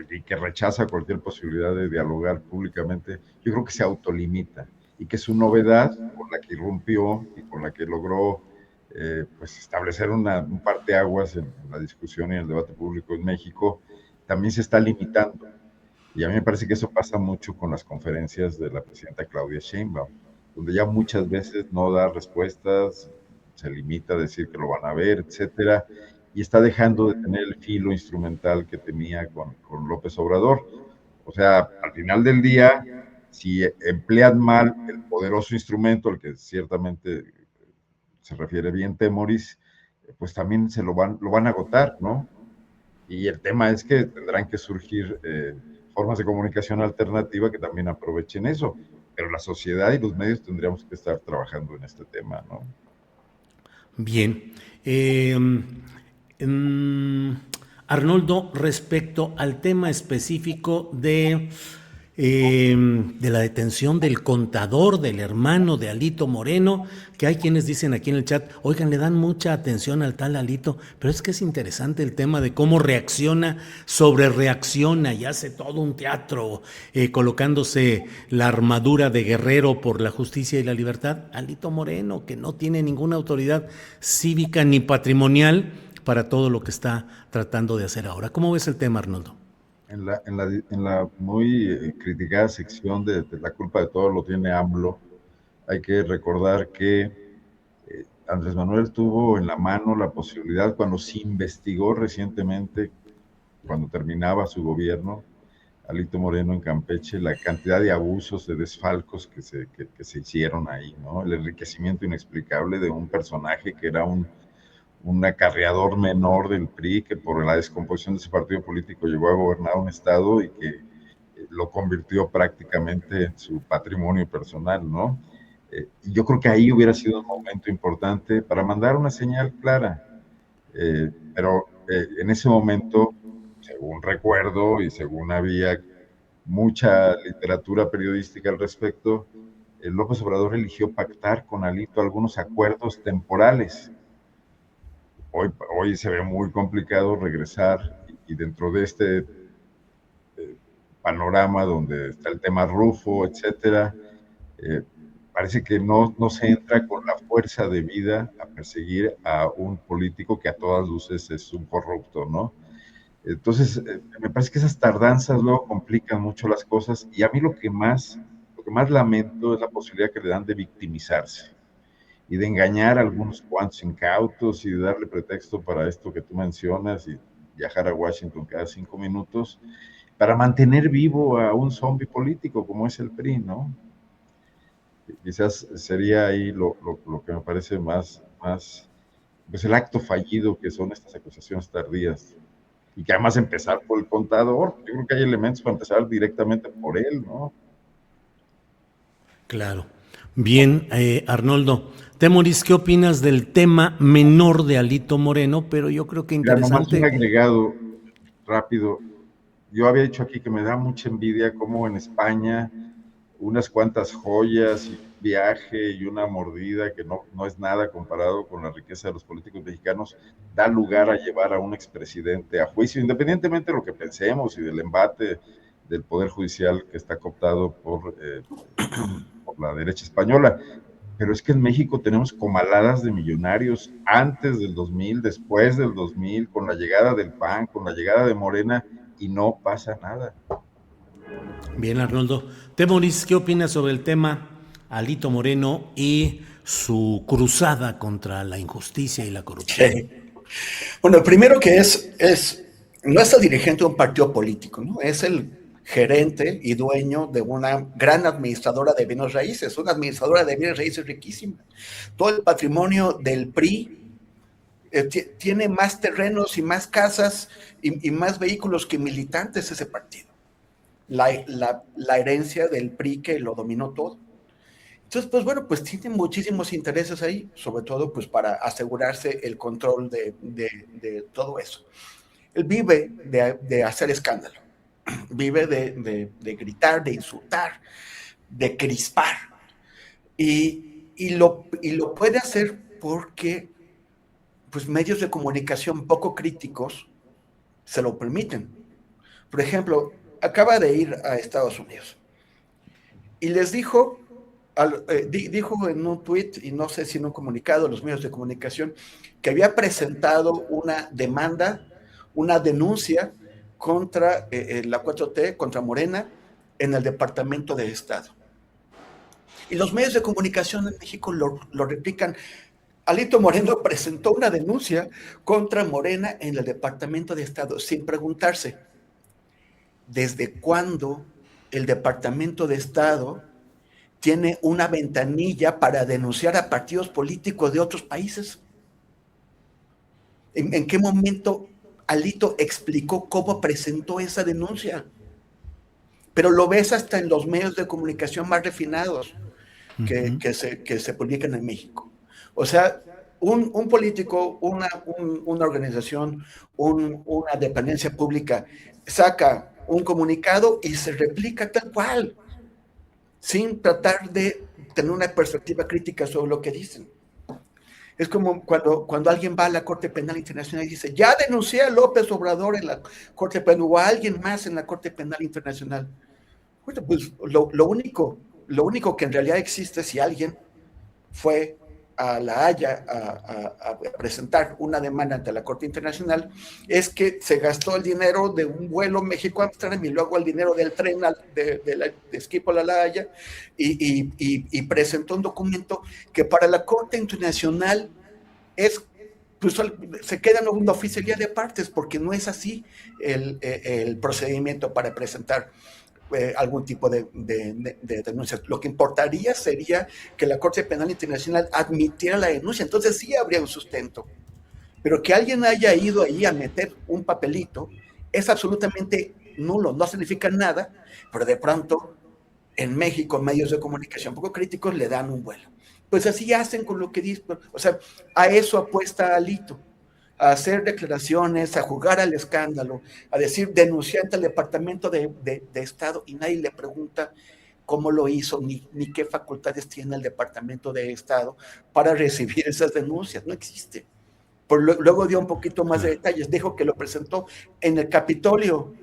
Speaker 2: y que rechaza cualquier posibilidad de dialogar públicamente, yo creo que se autolimita y que su novedad con la que irrumpió y con la que logró pues establecer un parteaguas en la discusión y en el debate público en México, también se está limitando. Y a mí me parece que eso pasa mucho con las conferencias de la presidenta Claudia Sheinbaum, donde ya muchas veces no da respuestas, se limita a decir que lo van a ver, etcétera, y está dejando de tener el filo instrumental que tenía con López Obrador. O sea, al final del día, si emplean mal el poderoso instrumento, al que ciertamente se refiere bien Temoris, pues también lo van a agotar, ¿no? Y el tema es que tendrán que surgir formas de comunicación alternativa que también aprovechen eso. Pero la sociedad y los medios tendríamos que estar trabajando en este tema, ¿no?
Speaker 1: Bien. Arnoldo, respecto al tema específico de la detención del contador, del hermano de Alito Moreno, que hay quienes dicen aquí en el chat, oigan, le dan mucha atención al tal Alito, pero es que es interesante el tema de cómo reacciona, sobre reacciona y hace todo un teatro colocándose la armadura de guerrero por la justicia y la libertad. Alito Moreno, que no tiene ninguna autoridad cívica ni patrimonial para todo lo que está tratando de hacer ahora. ¿Cómo ves el tema, Arnoldo?
Speaker 2: En la muy criticada sección de la culpa de todo lo tiene AMLO, hay que recordar que Andrés Manuel tuvo en la mano la posibilidad, cuando se investigó recientemente, cuando terminaba su gobierno, Alito Moreno en Campeche, la cantidad de abusos, de desfalcos que se hicieron ahí, ¿no? El enriquecimiento inexplicable de un personaje que era un acarreador menor del PRI, que por la descomposición de ese partido político llegó a gobernar un estado y que lo convirtió prácticamente en su patrimonio personal, ¿no? Y yo creo que ahí hubiera sido un momento importante para mandar una señal clara, pero en ese momento, según recuerdo y según había mucha literatura periodística al respecto, López Obrador eligió pactar con Alito algunos acuerdos temporales. Hoy se ve muy complicado regresar y dentro de este panorama donde está el tema Rufo, etcétera, parece que no se entra con la fuerza de vida a perseguir a un político que a todas luces es un corrupto, ¿no? Entonces, me parece que esas tardanzas luego complican mucho las cosas y a mí lo que más lamento es la posibilidad que le dan de victimizarse y de engañar a algunos cuantos incautos y de darle pretexto para esto que tú mencionas y viajar a Washington cada 5 minutos para mantener vivo a un zombie político como es el PRI, ¿no? Quizás sería ahí lo que me parece más, pues el acto fallido que son estas acusaciones tardías. y que además empezar por el contador. Yo creo que hay elementos para empezar directamente por él, ¿no?
Speaker 1: Claro. Bien, Arnoldo. Temoris, ¿qué opinas del tema menor de Alito Moreno? Pero yo creo que
Speaker 2: Ya nomás un
Speaker 1: interesante.
Speaker 2: agregado rápido. Yo había dicho aquí que me da mucha envidia cómo en España unas cuantas joyas y un viaje y una mordida que no es nada comparado con la riqueza de los políticos mexicanos, da lugar a llevar a un expresidente a juicio, independientemente de lo que pensemos y del embate del Poder Judicial que está cooptado por la derecha española. Pero es que en México tenemos comaladas de millonarios antes del 2000, después del 2000, con la llegada del PAN, con la llegada de Morena, y no pasa nada.
Speaker 1: Bien, Arnoldo. Temoris, ¿qué opinas sobre el tema Alito Moreno y su cruzada contra la injusticia y la corrupción?
Speaker 3: Sí. Bueno, primero que no es el dirigente de un partido político, ¿no? Es el gerente y dueño de una gran administradora de bienes raíces, una administradora de bienes raíces riquísima. Todo el patrimonio del PRI tiene más terrenos y más casas y más vehículos que militantes ese partido. La herencia del PRI que lo dominó todo. Entonces, pues bueno, pues tiene muchísimos intereses ahí, sobre todo pues para asegurarse el control de todo eso. Él vive de hacer escándalo, vive de gritar, de insultar, de crispar. Y lo puede hacer porque pues medios de comunicación poco críticos se lo permiten. Por ejemplo, acaba de ir a Estados Unidos y les dijo en un tuit, y no sé si en un comunicado a los medios de comunicación, que había presentado una demanda, una denuncia contra la 4T, contra Morena, en el Departamento de Estado. Y los medios de comunicación en México lo replican. Alito Moreno presentó una denuncia contra Morena en el Departamento de Estado, sin preguntarse, ¿desde cuándo el Departamento de Estado tiene una ventanilla para denunciar a partidos políticos de otros países? ¿En qué momento Alito explicó cómo presentó esa denuncia? Pero lo ves hasta en los medios de comunicación más refinados que se publican en México. O sea, un político, una organización, una dependencia pública saca un comunicado y se replica tal cual, sin tratar de tener una perspectiva crítica sobre lo que dicen. Es como cuando alguien va a la Corte Penal Internacional y dice, ya denuncié a López Obrador en la Corte Penal o a alguien más en la Corte Penal Internacional. Bueno, pues lo único que en realidad existe, si alguien fue a La Haya a presentar una demanda ante la Corte Internacional, es que se gastó el dinero de un vuelo México-Amsterdam y luego el dinero del tren de Schiphol a La Haya y presentó un documento que para la Corte Internacional pues se queda en una oficialía de partes, porque no es así el procedimiento para presentar algún tipo de denuncia. Lo que importaría sería que la Corte Penal Internacional admitiera la denuncia, entonces sí habría un sustento. Pero que alguien haya ido ahí a meter un papelito es absolutamente nulo, no significa nada, pero de pronto en México medios de comunicación poco críticos le dan un vuelo. Pues así hacen con lo que dicen, o sea, a eso apuesta Alito, a hacer declaraciones, a jugar al escándalo, a decir denunciante al Departamento de Estado, y nadie le pregunta cómo lo hizo, ni qué facultades tiene el Departamento de Estado para recibir esas denuncias. No existe. Luego dio un poquito más de detalles, dijo que lo presentó en el Capitolio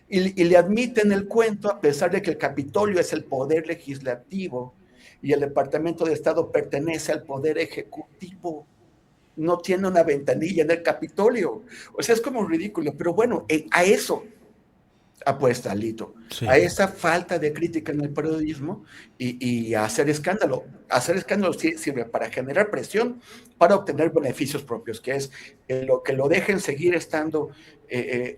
Speaker 3: y le admiten el cuento, a pesar de que el Capitolio es el poder legislativo y el Departamento de Estado pertenece al poder ejecutivo. No tiene una ventanilla en el Capitolio. O sea, es como ridículo, pero bueno, a eso apuesta Alito,
Speaker 1: Sí.
Speaker 3: a esa falta de crítica en el periodismo y a hacer escándalo. Hacer escándalo sirve para generar presión, para obtener beneficios propios, que es que lo dejen seguir estando,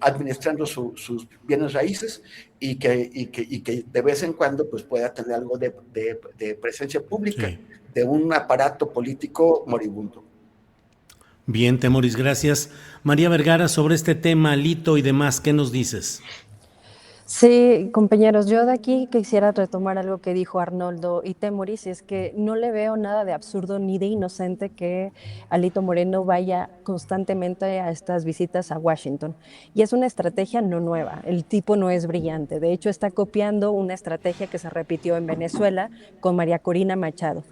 Speaker 3: administrando sus bienes raíces y que de vez en cuando pues, pueda tener algo de presencia pública,
Speaker 1: Sí.
Speaker 3: de un aparato político moribundo.
Speaker 1: Bien, Temoris, gracias. María Vergara, sobre este tema, Alito y demás, ¿qué nos dices?
Speaker 4: Sí, compañeros, yo de aquí quisiera retomar algo que dijo Arnoldo y Temoris, y es que no le veo nada de absurdo ni de inocente que Alito Moreno vaya constantemente a estas visitas a Washington. Y es una estrategia no nueva, el tipo no es brillante, de hecho está copiando una estrategia que se repitió en Venezuela con María Corina Machado.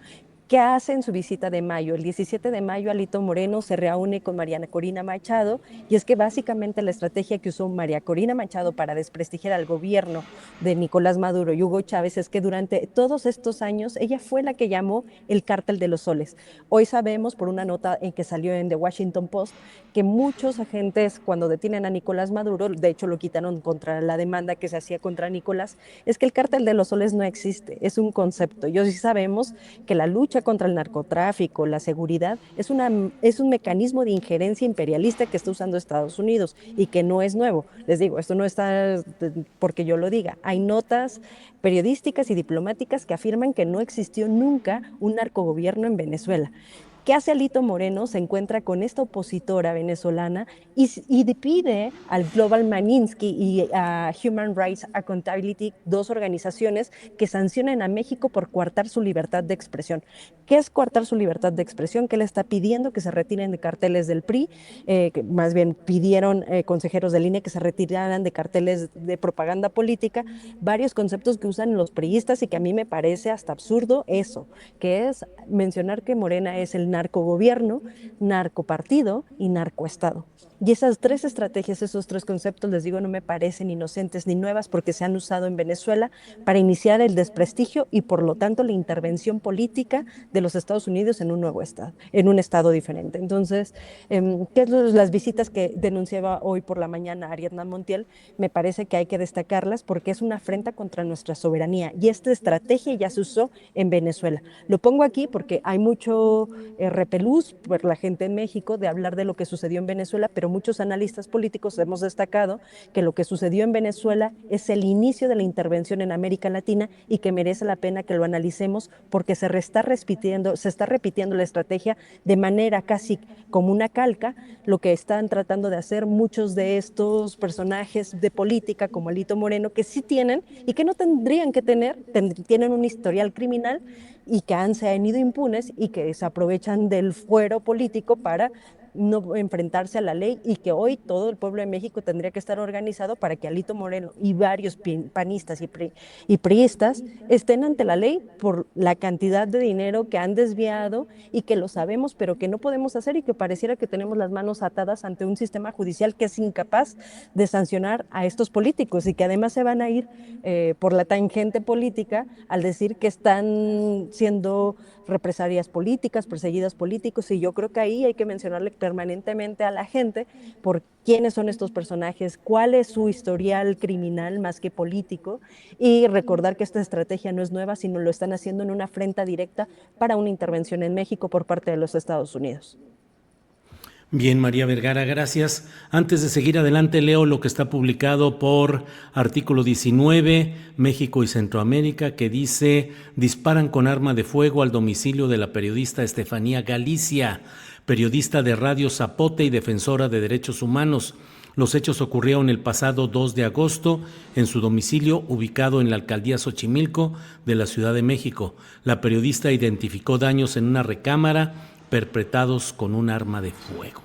Speaker 4: ¿Qué hace en su visita de mayo? El 17 de mayo Alito Moreno se reúne con María Corina Machado y es que básicamente la estrategia que usó María Corina Machado para desprestigiar al gobierno de Nicolás Maduro y Hugo Chávez es que durante todos estos años ella fue la que llamó el cártel de los soles. Hoy sabemos por una nota en que salió en The Washington Post que muchos agentes cuando detienen a Nicolás Maduro, de hecho lo quitaron contra la demanda que se hacía contra Nicolás, es que el cártel de los soles no existe, es un concepto. Y hoy sí sabemos que la lucha contra el narcotráfico, la seguridad, es un mecanismo de injerencia imperialista que está usando Estados Unidos y que no es nuevo. Les digo, esto no está porque yo lo diga. Hay notas periodísticas y diplomáticas que afirman que no existió nunca un narcogobierno en Venezuela. ¿Qué hace Alito Moreno? Se encuentra con esta opositora venezolana y pide al Global Magnitsky y a Human Rights Accountability, dos organizaciones que sancionen a México por coartar su libertad de expresión. ¿Qué es coartar su libertad de expresión? Que le está pidiendo que se retiren de carteles del PRI, que más bien pidieron consejeros del INE que se retiraran de carteles de propaganda política, varios conceptos que usan los priistas y que a mí me parece hasta absurdo eso, que es mencionar que Morena es el narcogobierno, narcopartido y narcoestado. Y esas tres estrategias, esos tres conceptos, les digo, no me parecen inocentes ni nuevas porque se han usado en Venezuela para iniciar el desprestigio y por lo tanto la intervención política de los Estados Unidos en un nuevo estado, en un estado diferente. Entonces, ¿qué es las visitas que denunciaba hoy por la mañana Ariadna Montiel? Me parece que hay que destacarlas porque es una afrenta contra nuestra soberanía y esta estrategia ya se usó en Venezuela. Lo pongo aquí porque hay mucho repelús por la gente en México de hablar de lo que sucedió en Venezuela, pero muchos analistas políticos hemos destacado que lo que sucedió en Venezuela es el inicio de la intervención en América Latina y que merece la pena que lo analicemos porque se está repitiendo la estrategia de manera casi como una calca, lo que están tratando de hacer muchos de estos personajes de política como Alito Moreno, que sí tienen y que no tendrían que tener, tienen un historial criminal y que se han ido impunes y que se aprovechan del fuero político para no enfrentarse a la ley y que hoy todo el pueblo de México tendría que estar organizado para que Alito Moreno y varios panistas y priistas estén ante la ley por la cantidad de dinero que han desviado y que lo sabemos pero que no podemos hacer y que pareciera que tenemos las manos atadas ante un sistema judicial que es incapaz de sancionar a estos políticos y que además se van a ir por la tangente política al decir que están siendo represalias políticas, perseguidas políticos, y yo creo que ahí hay que mencionarle permanentemente a la gente por quiénes son estos personajes, cuál es su historial criminal más que político, y recordar que esta estrategia no es nueva, sino lo están haciendo en una afrenta directa para una intervención en México por parte de los Estados Unidos.
Speaker 1: Bien, María Vergara, gracias. Antes de seguir adelante, leo lo que está publicado por Artículo 19, México y Centroamérica, que dice: disparan con arma de fuego al domicilio de la periodista Estefanía Galicia, periodista de Radio Zapote y defensora de derechos humanos. Los hechos ocurrieron el pasado 2 de agosto en su domicilio ubicado en la alcaldía Xochimilco de la Ciudad de México. La periodista identificó daños en una recámara perpetrados con un arma de fuego.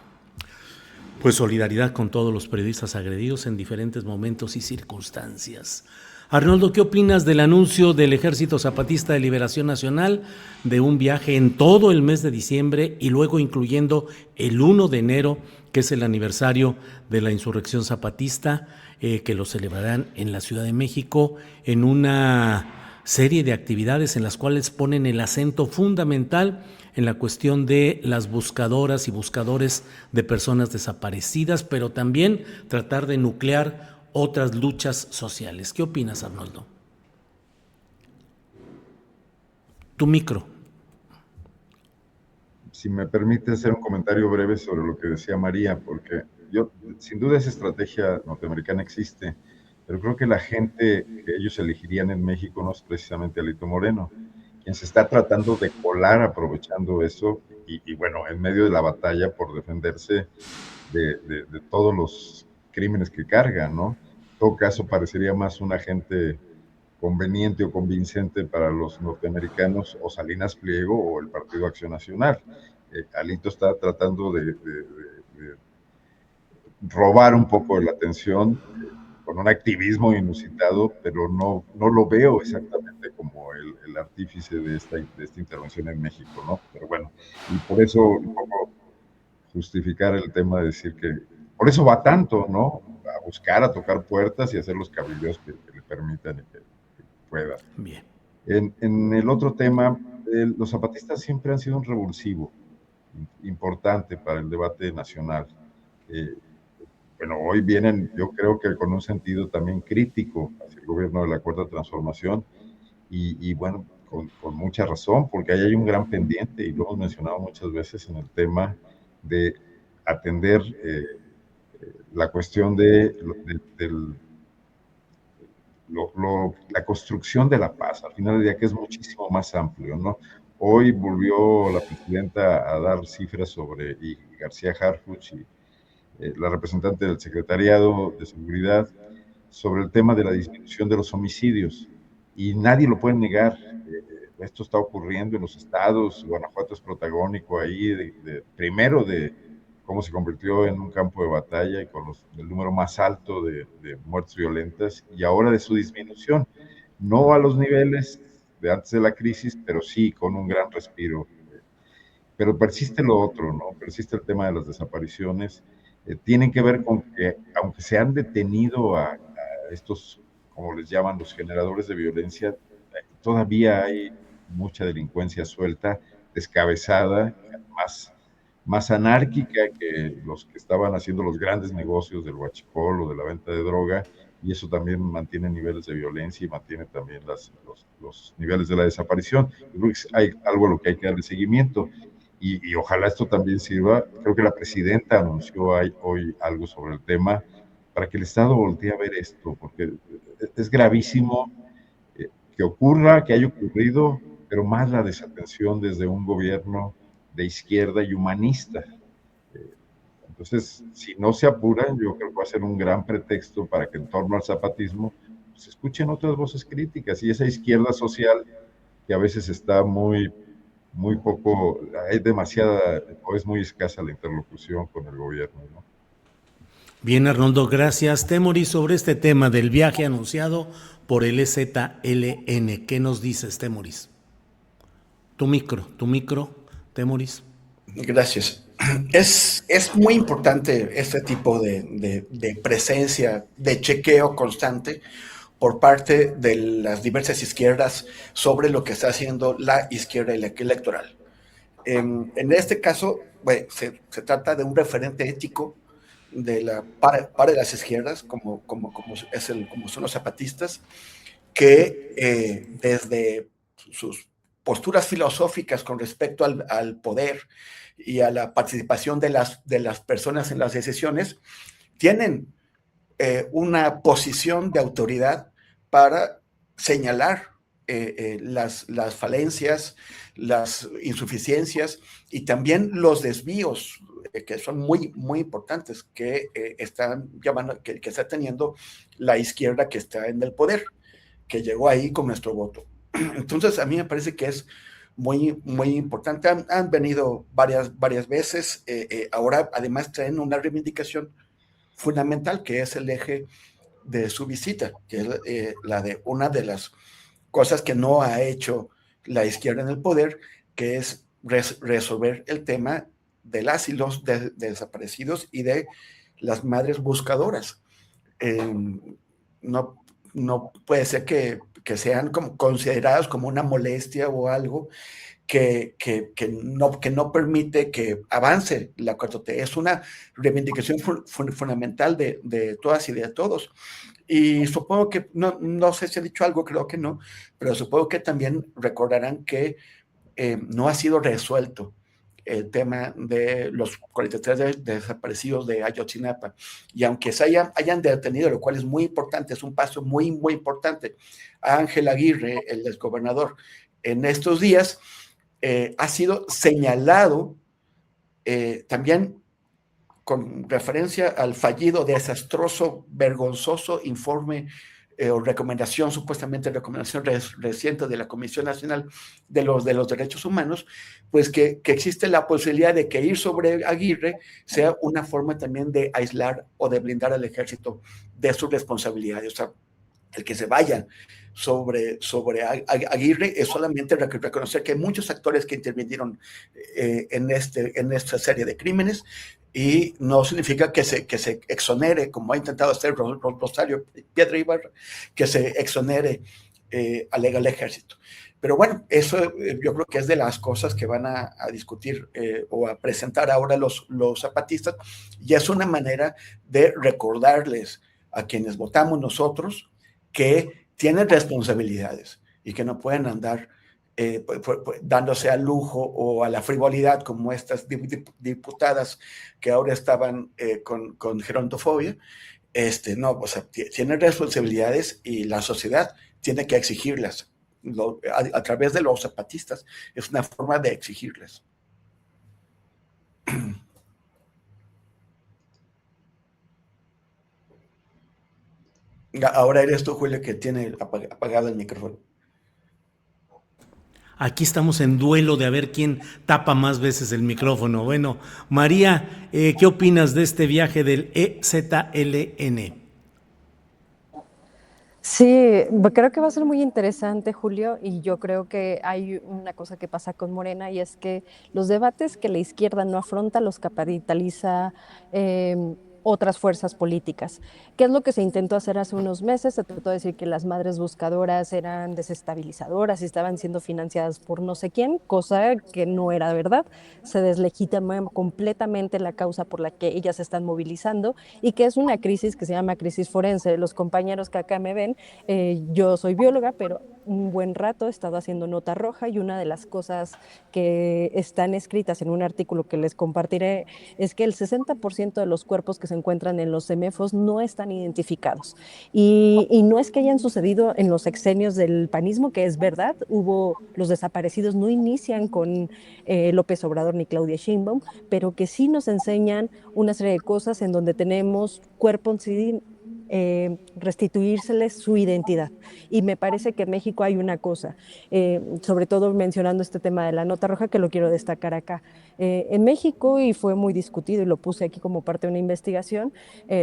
Speaker 1: Pues solidaridad con todos los periodistas agredidos en diferentes momentos y circunstancias. Arnoldo, ¿qué opinas del anuncio del Ejército Zapatista de Liberación Nacional de un viaje en todo el mes de diciembre y luego incluyendo el 1 de enero, que es el aniversario de la insurrección zapatista, que lo celebrarán en la Ciudad de México en una serie de actividades en las cuales ponen el acento fundamental en la cuestión de las buscadoras y buscadores de personas desaparecidas, pero también tratar de nuclear otras luchas sociales? ¿Qué opinas, Arnoldo? Tu micro.
Speaker 2: Si me permite hacer un comentario breve sobre lo que decía María, porque sin duda esa estrategia norteamericana existe, pero creo que la gente que ellos elegirían en México no es precisamente Alito Moreno. quien se está tratando de colar aprovechando eso y bueno, en medio de la batalla por defenderse de todos los crímenes que cargan, ¿no? En todo caso, parecería más un agente conveniente o convincente para los norteamericanos o Salinas Pliego o el Partido Acción Nacional. Alito está tratando de robar un poco de la atención con un activismo inusitado, pero no lo veo exactamente como el artífice de esta intervención en México, ¿no? Pero bueno, y por eso un poco justificar el tema de decir que por eso va tanto, ¿no? A buscar, a tocar puertas y hacer los cabildeos que le permitan y que pueda.
Speaker 1: Bien.
Speaker 2: En el otro tema, los zapatistas siempre han sido un revulsivo importante para el debate nacional. Bueno, hoy vienen, yo creo que con un sentido también crítico hacia el gobierno de la Cuarta Transformación y bueno, con mucha razón, porque ahí hay un gran pendiente y lo hemos mencionado muchas veces en el tema de atender la cuestión de la construcción de la paz, al final del día que es muchísimo más amplio, ¿no? Hoy volvió la presidenta a dar cifras sobre, y García Harfuch y la representante del Secretariado de Seguridad, sobre el tema de la disminución de los homicidios. Y nadie lo puede negar. Esto está ocurriendo en los estados, Guanajuato es protagónico ahí, primero de cómo se convirtió en un campo de batalla y con el número más alto de muertes violentas, y ahora de su disminución. No a los niveles de antes de la crisis, pero sí con un gran respiro. Pero persiste lo otro, ¿no? Persiste el tema de las desapariciones. Tienen que ver con que, aunque se han detenido a estos, como les llaman, los generadores de violencia, todavía hay mucha delincuencia suelta, descabezada, más anárquica que los que estaban haciendo los grandes negocios del huachicol o de la venta de droga, y eso también mantiene niveles de violencia y mantiene también los niveles de la desaparición. Yo creo que hay algo a lo que hay que darle seguimiento. Y ojalá esto también sirva. Creo que la presidenta anunció hoy algo sobre el tema para que el Estado voltee a ver esto, porque es gravísimo que ocurra, que haya ocurrido, pero más la desatención desde un gobierno de izquierda y humanista. Entonces, si no se apuran, yo creo que va a ser un gran pretexto para que en torno al zapatismo se escuchen otras voces críticas y esa izquierda social que a veces está muy poco, hay demasiada o es muy escasa la interlocución con el gobierno, ¿no?
Speaker 1: Bien, Arnoldo, gracias. Temoris, sobre este tema del viaje anunciado por el EZLN, ¿qué nos dices, Temoris? Tu micro, Temoris.
Speaker 3: Gracias. Es muy importante este tipo de presencia, de chequeo constante por parte de las diversas izquierdas sobre lo que está haciendo la izquierda electoral. En este caso, bueno, se trata de un referente ético para las izquierdas, como son los zapatistas, que desde sus posturas filosóficas con respecto al poder y a la participación de las personas en las decisiones, tienen una posición de autoridad para señalar las falencias, las insuficiencias y también los desvíos que son muy importantes que que está teniendo la izquierda que está en el poder, que llegó ahí con nuestro voto. Entonces, a mí me parece que es muy importante. Han venido varias veces. Ahora, además, traen una reivindicación fundamental, que es el eje de su visita, que es la de una de las cosas que no ha hecho la izquierda en el poder, que es resolver el tema de las y los desaparecidos y de las madres buscadoras. No puede ser que sean consideradas como una molestia o algo que no permite que avance la 4T. Es una reivindicación fundamental de todas y de todos. Y supongo que, no sé si he dicho algo, creo que no, pero supongo que también recordarán que no ha sido resuelto el tema de los 43 desaparecidos de Ayotzinapa. Y aunque se hayan detenido, lo cual es muy importante, es un paso muy importante, a Ángel Aguirre, el exgobernador, en estos días, ha sido señalado también con referencia al fallido, desastroso, vergonzoso informe o recomendación, supuestamente recomendación reciente de la Comisión Nacional de los Derechos Humanos, pues que existe la posibilidad de que ir sobre Aguirre sea una forma también de aislar o de blindar al ejército de sus responsabilidades. O sea, el que se vaya sobre Aguirre es solamente reconocer que hay muchos actores que intervinieron en esta serie de crímenes, y no significa que se exonere, como ha intentado hacer Rosario Piedra Ibarra, que se exonere al ejército. Pero bueno, eso yo creo que es de las cosas que van a discutir o a presentar ahora los zapatistas, y es una manera de recordarles a quienes votamos nosotros que tienen responsabilidades y que no pueden andar dándose al lujo o a la frivolidad como estas diputadas que ahora estaban con gerontofobia. No, o sea, tienen responsabilidades y la sociedad tiene que exigirlas a través de los zapatistas. Es una forma de exigirlas. Ahora eres tú, Julio, que tiene apagado el micrófono.
Speaker 1: Aquí estamos en duelo de a ver quién tapa más veces el micrófono. Bueno, María, ¿qué opinas de este viaje del EZLN?
Speaker 4: Sí, creo que va a ser muy interesante, Julio, y yo creo que hay una cosa que pasa con Morena, y es que los debates que la izquierda no afronta los capitaliza otras fuerzas políticas. ¿Qué es lo que se intentó hacer hace unos meses? Se trató de decir que las madres buscadoras eran desestabilizadoras y estaban siendo financiadas por no sé quién, cosa que no era verdad. Se deslegitima completamente la causa por la que ellas se están movilizando, y que es una crisis que se llama crisis forense. Los compañeros que acá me ven, yo soy bióloga, pero un buen rato he estado haciendo nota roja, y una de las cosas que están escritas en un artículo que les compartiré es que el 60% de los cuerpos que se encuentran en los CEMEFOS no están identificados. Y no es que hayan sucedido en los sexenios del panismo, que es verdad, los desaparecidos no inician con López Obrador ni Claudia Sheinbaum, pero que sí nos enseñan una serie de cosas en donde tenemos cuerpos sin restituírseles su identidad. Y me parece que en México hay una cosa, sobre todo mencionando este tema de la nota roja, que lo quiero destacar acá. En México, y fue muy discutido y lo puse aquí como parte de una investigación,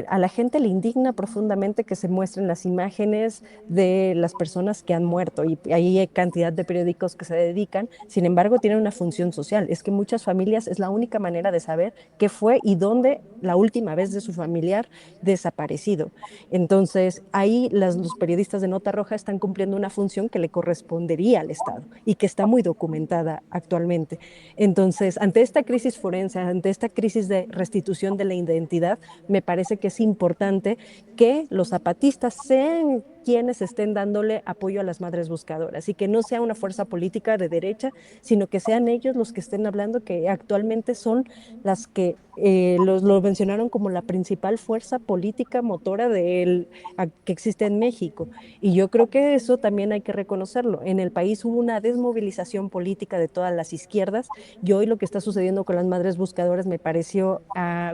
Speaker 4: a la gente le indigna profundamente que se muestren las imágenes de las personas que han muerto, y hay cantidad de periódicos que se dedican. Sin embargo, tienen una función social. Es que muchas familias es la única manera de saber qué fue y dónde la última vez de su familiar desaparecido. Entonces, ahí los periodistas de Nota Roja están cumpliendo una función que le correspondería al Estado y que está muy documentada actualmente. Entonces, ante esta crisis forense, ante esta crisis de restitución de la identidad, me parece que es importante que los zapatistas sean quienes estén dándole apoyo a las madres buscadoras, y que no sea una fuerza política de derecha, sino que sean ellos los que estén hablando, que actualmente son las que lo mencionaron como la principal fuerza política motora que existe en México. Y yo creo que eso también hay que reconocerlo. En el país hubo una desmovilización política de todas las izquierdas, y hoy lo que está sucediendo con las madres buscadoras me pareció,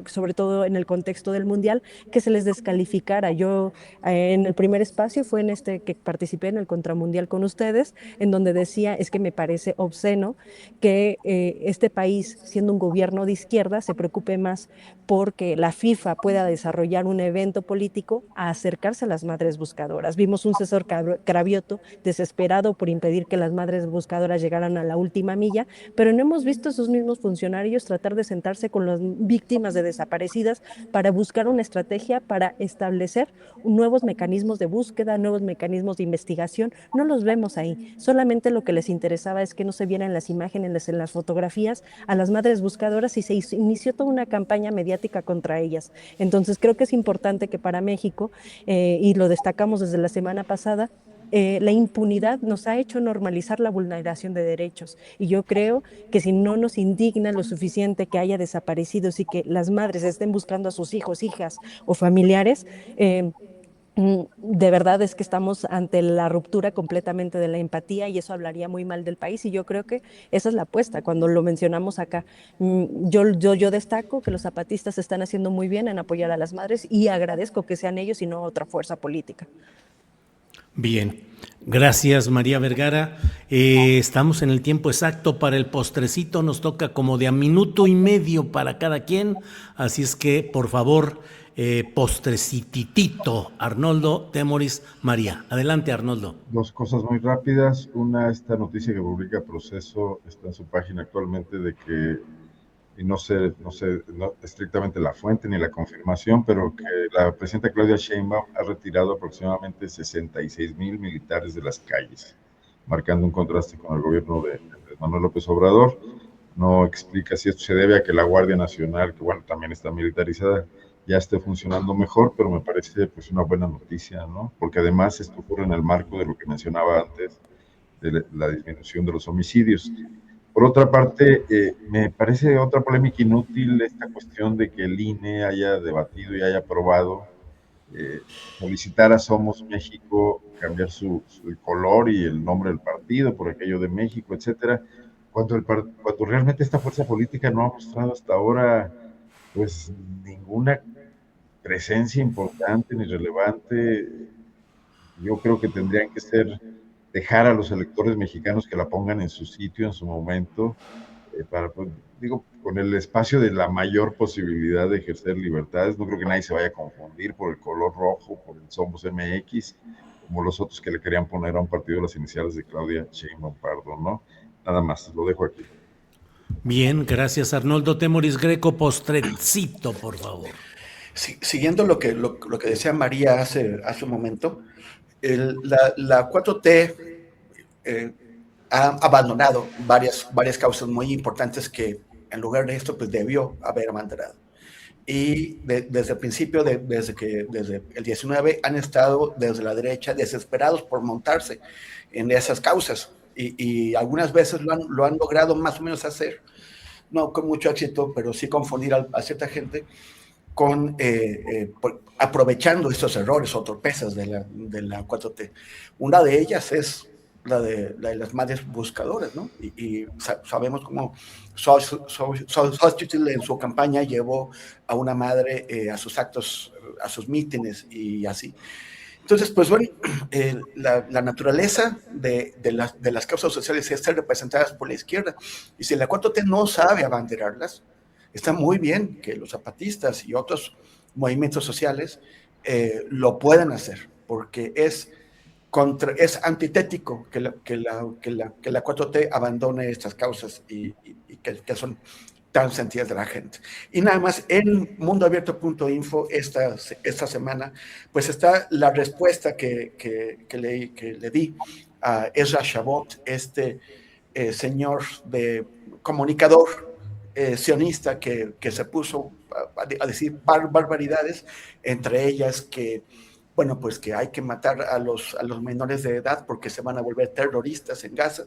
Speaker 4: sobre todo en el contexto del Mundial, que se les descalificara. Yo en el primer espacio fue en este que participé, en el Contramundial con ustedes, en donde decía, es que me parece obsceno que este país, siendo un gobierno de izquierda, se preocupe más porque la FIFA pueda desarrollar un evento político a acercarse a las madres buscadoras. Vimos un César Cravioto desesperado por impedir que las madres buscadoras llegaran a la última milla, pero no hemos visto a esos mismos funcionarios tratar de sentarse con las víctimas de desaparecidas para buscar una estrategia para establecer nuevos mecanismos de búsqueda, nuevos mecanismos de investigación. No los vemos ahí. Solamente lo que les interesaba es que no se vieran las imágenes, en las fotografías, a las madres buscadoras, y se inició toda una campaña mediática contra ellas. Entonces creo que es importante que para México, y lo destacamos desde la semana pasada, la impunidad nos ha hecho normalizar la vulneración de derechos, y yo creo que si no nos indigna lo suficiente que haya desaparecidos y que las madres estén buscando a sus hijos, hijas o familiares, De verdad es que estamos ante la ruptura completamente de la empatía y eso hablaría muy mal del país y yo creo que esa es la apuesta cuando lo mencionamos acá. Yo destaco que los zapatistas están haciendo muy bien en apoyar a las madres y agradezco que sean ellos y no otra fuerza política.
Speaker 1: Bien, gracias María Vergara. Estamos en el tiempo exacto para el postrecito, nos toca como de a minuto y medio para cada quien, así es que por favor, postrecititito, Arnoldo, Temoris, María. Adelante, Arnoldo.
Speaker 2: Dos cosas muy rápidas. Una, esta noticia que publica Proceso está en su página actualmente de que, y no sé estrictamente la fuente ni la confirmación, pero que la presidenta Claudia Sheinbaum ha retirado aproximadamente 66,000 militares de las calles, marcando un contraste con el gobierno de Manuel López Obrador. No explica si esto se debe a que la Guardia Nacional, que bueno, también está militarizada, ya esté funcionando mejor, pero me parece pues una buena noticia, ¿no? Porque además esto ocurre en el marco de lo que mencionaba antes, de la disminución de los homicidios. Por otra parte, me parece otra polémica inútil esta cuestión de que el INE haya debatido y haya aprobado solicitar a Somos México cambiar el color y el nombre del partido por aquello de México, etcétera, cuando realmente esta fuerza política no ha mostrado hasta ahora pues ninguna presencia importante ni relevante. Yo creo que tendrían que dejar a los electores mexicanos que la pongan en su sitio, en su momento, para, pues, digo, con el espacio de la mayor posibilidad de ejercer libertades. No creo que nadie se vaya a confundir por el color rojo, por el Somos MX, como los otros que le querían poner a un partido las iniciales de Claudia Sheinbaum Pardo, ¿no? Nada más, lo dejo aquí.
Speaker 1: Bien, gracias Arnoldo. Temoris Greco, postrecito, por favor.
Speaker 3: Siguiendo lo que decía María hace un momento, la 4T ha abandonado varias causas muy importantes que en lugar de esto pues debió haber abanderado. Y desde el principio, desde el 19, han estado desde la derecha desesperados por montarse en esas causas y algunas veces lo han logrado más o menos hacer, no con mucho éxito, pero sí confundir a cierta gente con aprovechando estos errores o torpezas de la 4T. Una de ellas es la de las madres buscadoras, ¿no? Y sabemos cómo Xochitl en su campaña llevó a una madre a sus actos, a sus mítines y así. Entonces, pues bueno, la naturaleza de las causas sociales es ser representadas por la izquierda. Y si la 4T no sabe abanderarlas, está muy bien que los zapatistas y otros movimientos sociales lo puedan hacer, porque es antitético que la 4T abandone estas causas y que son tan sentidas de la gente. Y nada más, en mundoabierto.info esta semana, pues está la respuesta que le di a Ezra Shabot, señor de comunicador sionista que se puso a decir barbaridades, entre ellas que, bueno, pues que hay que matar a los menores de edad porque se van a volver terroristas en Gaza.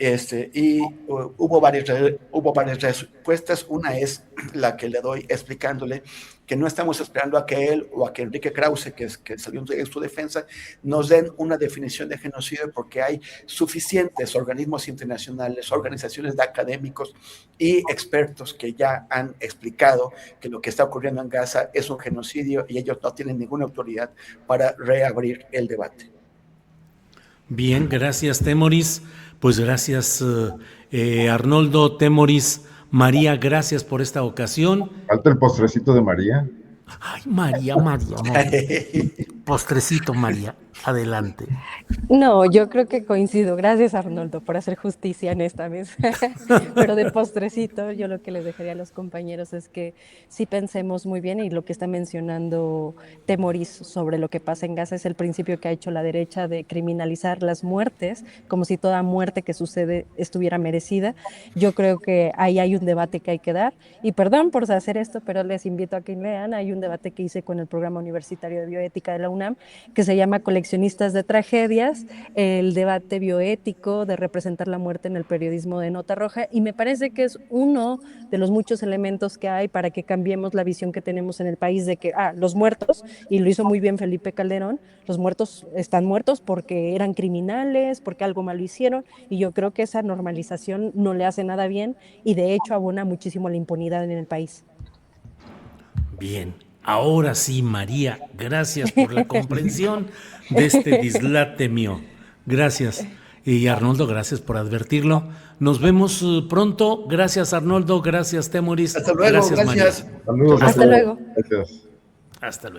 Speaker 3: Y hubo varias respuestas. Una es la que le doy explicándole que no estamos esperando a que él o a que Enrique Krause, que salió en su defensa, nos den una definición de genocidio porque hay suficientes organismos internacionales, organizaciones de académicos y expertos que ya han explicado que lo que está ocurriendo en Gaza es un genocidio y ellos no tienen ninguna autoridad para reabrir el debate.
Speaker 1: Bien, gracias Temoris. Pues gracias Arnoldo, Temoris, María, gracias por esta ocasión.
Speaker 2: Falta el postrecito de María.
Speaker 1: Ay, María. Postrecito, María, adelante.
Speaker 4: No, yo creo que coincido. Gracias, Arnoldo, por hacer justicia en esta mesa. Pero de postrecito, yo lo que les dejaría a los compañeros es que sí pensemos muy bien y lo que está mencionando Temoris sobre lo que pasa en Gaza es el principio que ha hecho la derecha de criminalizar las muertes, como si toda muerte que sucede estuviera merecida. Yo creo que ahí hay un debate que hay que dar. Y perdón por hacer esto, pero les invito a que lean. Hay un debate que hice con el Programa Universitario de Bioética de la UNAM que se llama Colección coleccionistas de tragedias, el debate bioético de representar la muerte en el periodismo de nota roja, y me parece que es uno de los muchos elementos que hay para que cambiemos la visión que tenemos en el país de que los muertos, y lo hizo muy bien Felipe Calderón, los muertos están muertos porque eran criminales, porque algo malo hicieron, y yo creo que esa normalización no le hace nada bien y de hecho abona muchísimo la impunidad en el país.
Speaker 1: Bien, ahora sí, María, gracias por la comprensión de este dislate mío. Gracias. Y Arnoldo, gracias por advertirlo. Nos vemos pronto. Gracias, Arnoldo. Gracias, Temoris.
Speaker 3: Hasta luego, gracias.
Speaker 1: María.
Speaker 2: Saludos.
Speaker 4: Hasta luego.
Speaker 2: Gracias.
Speaker 1: Hasta luego.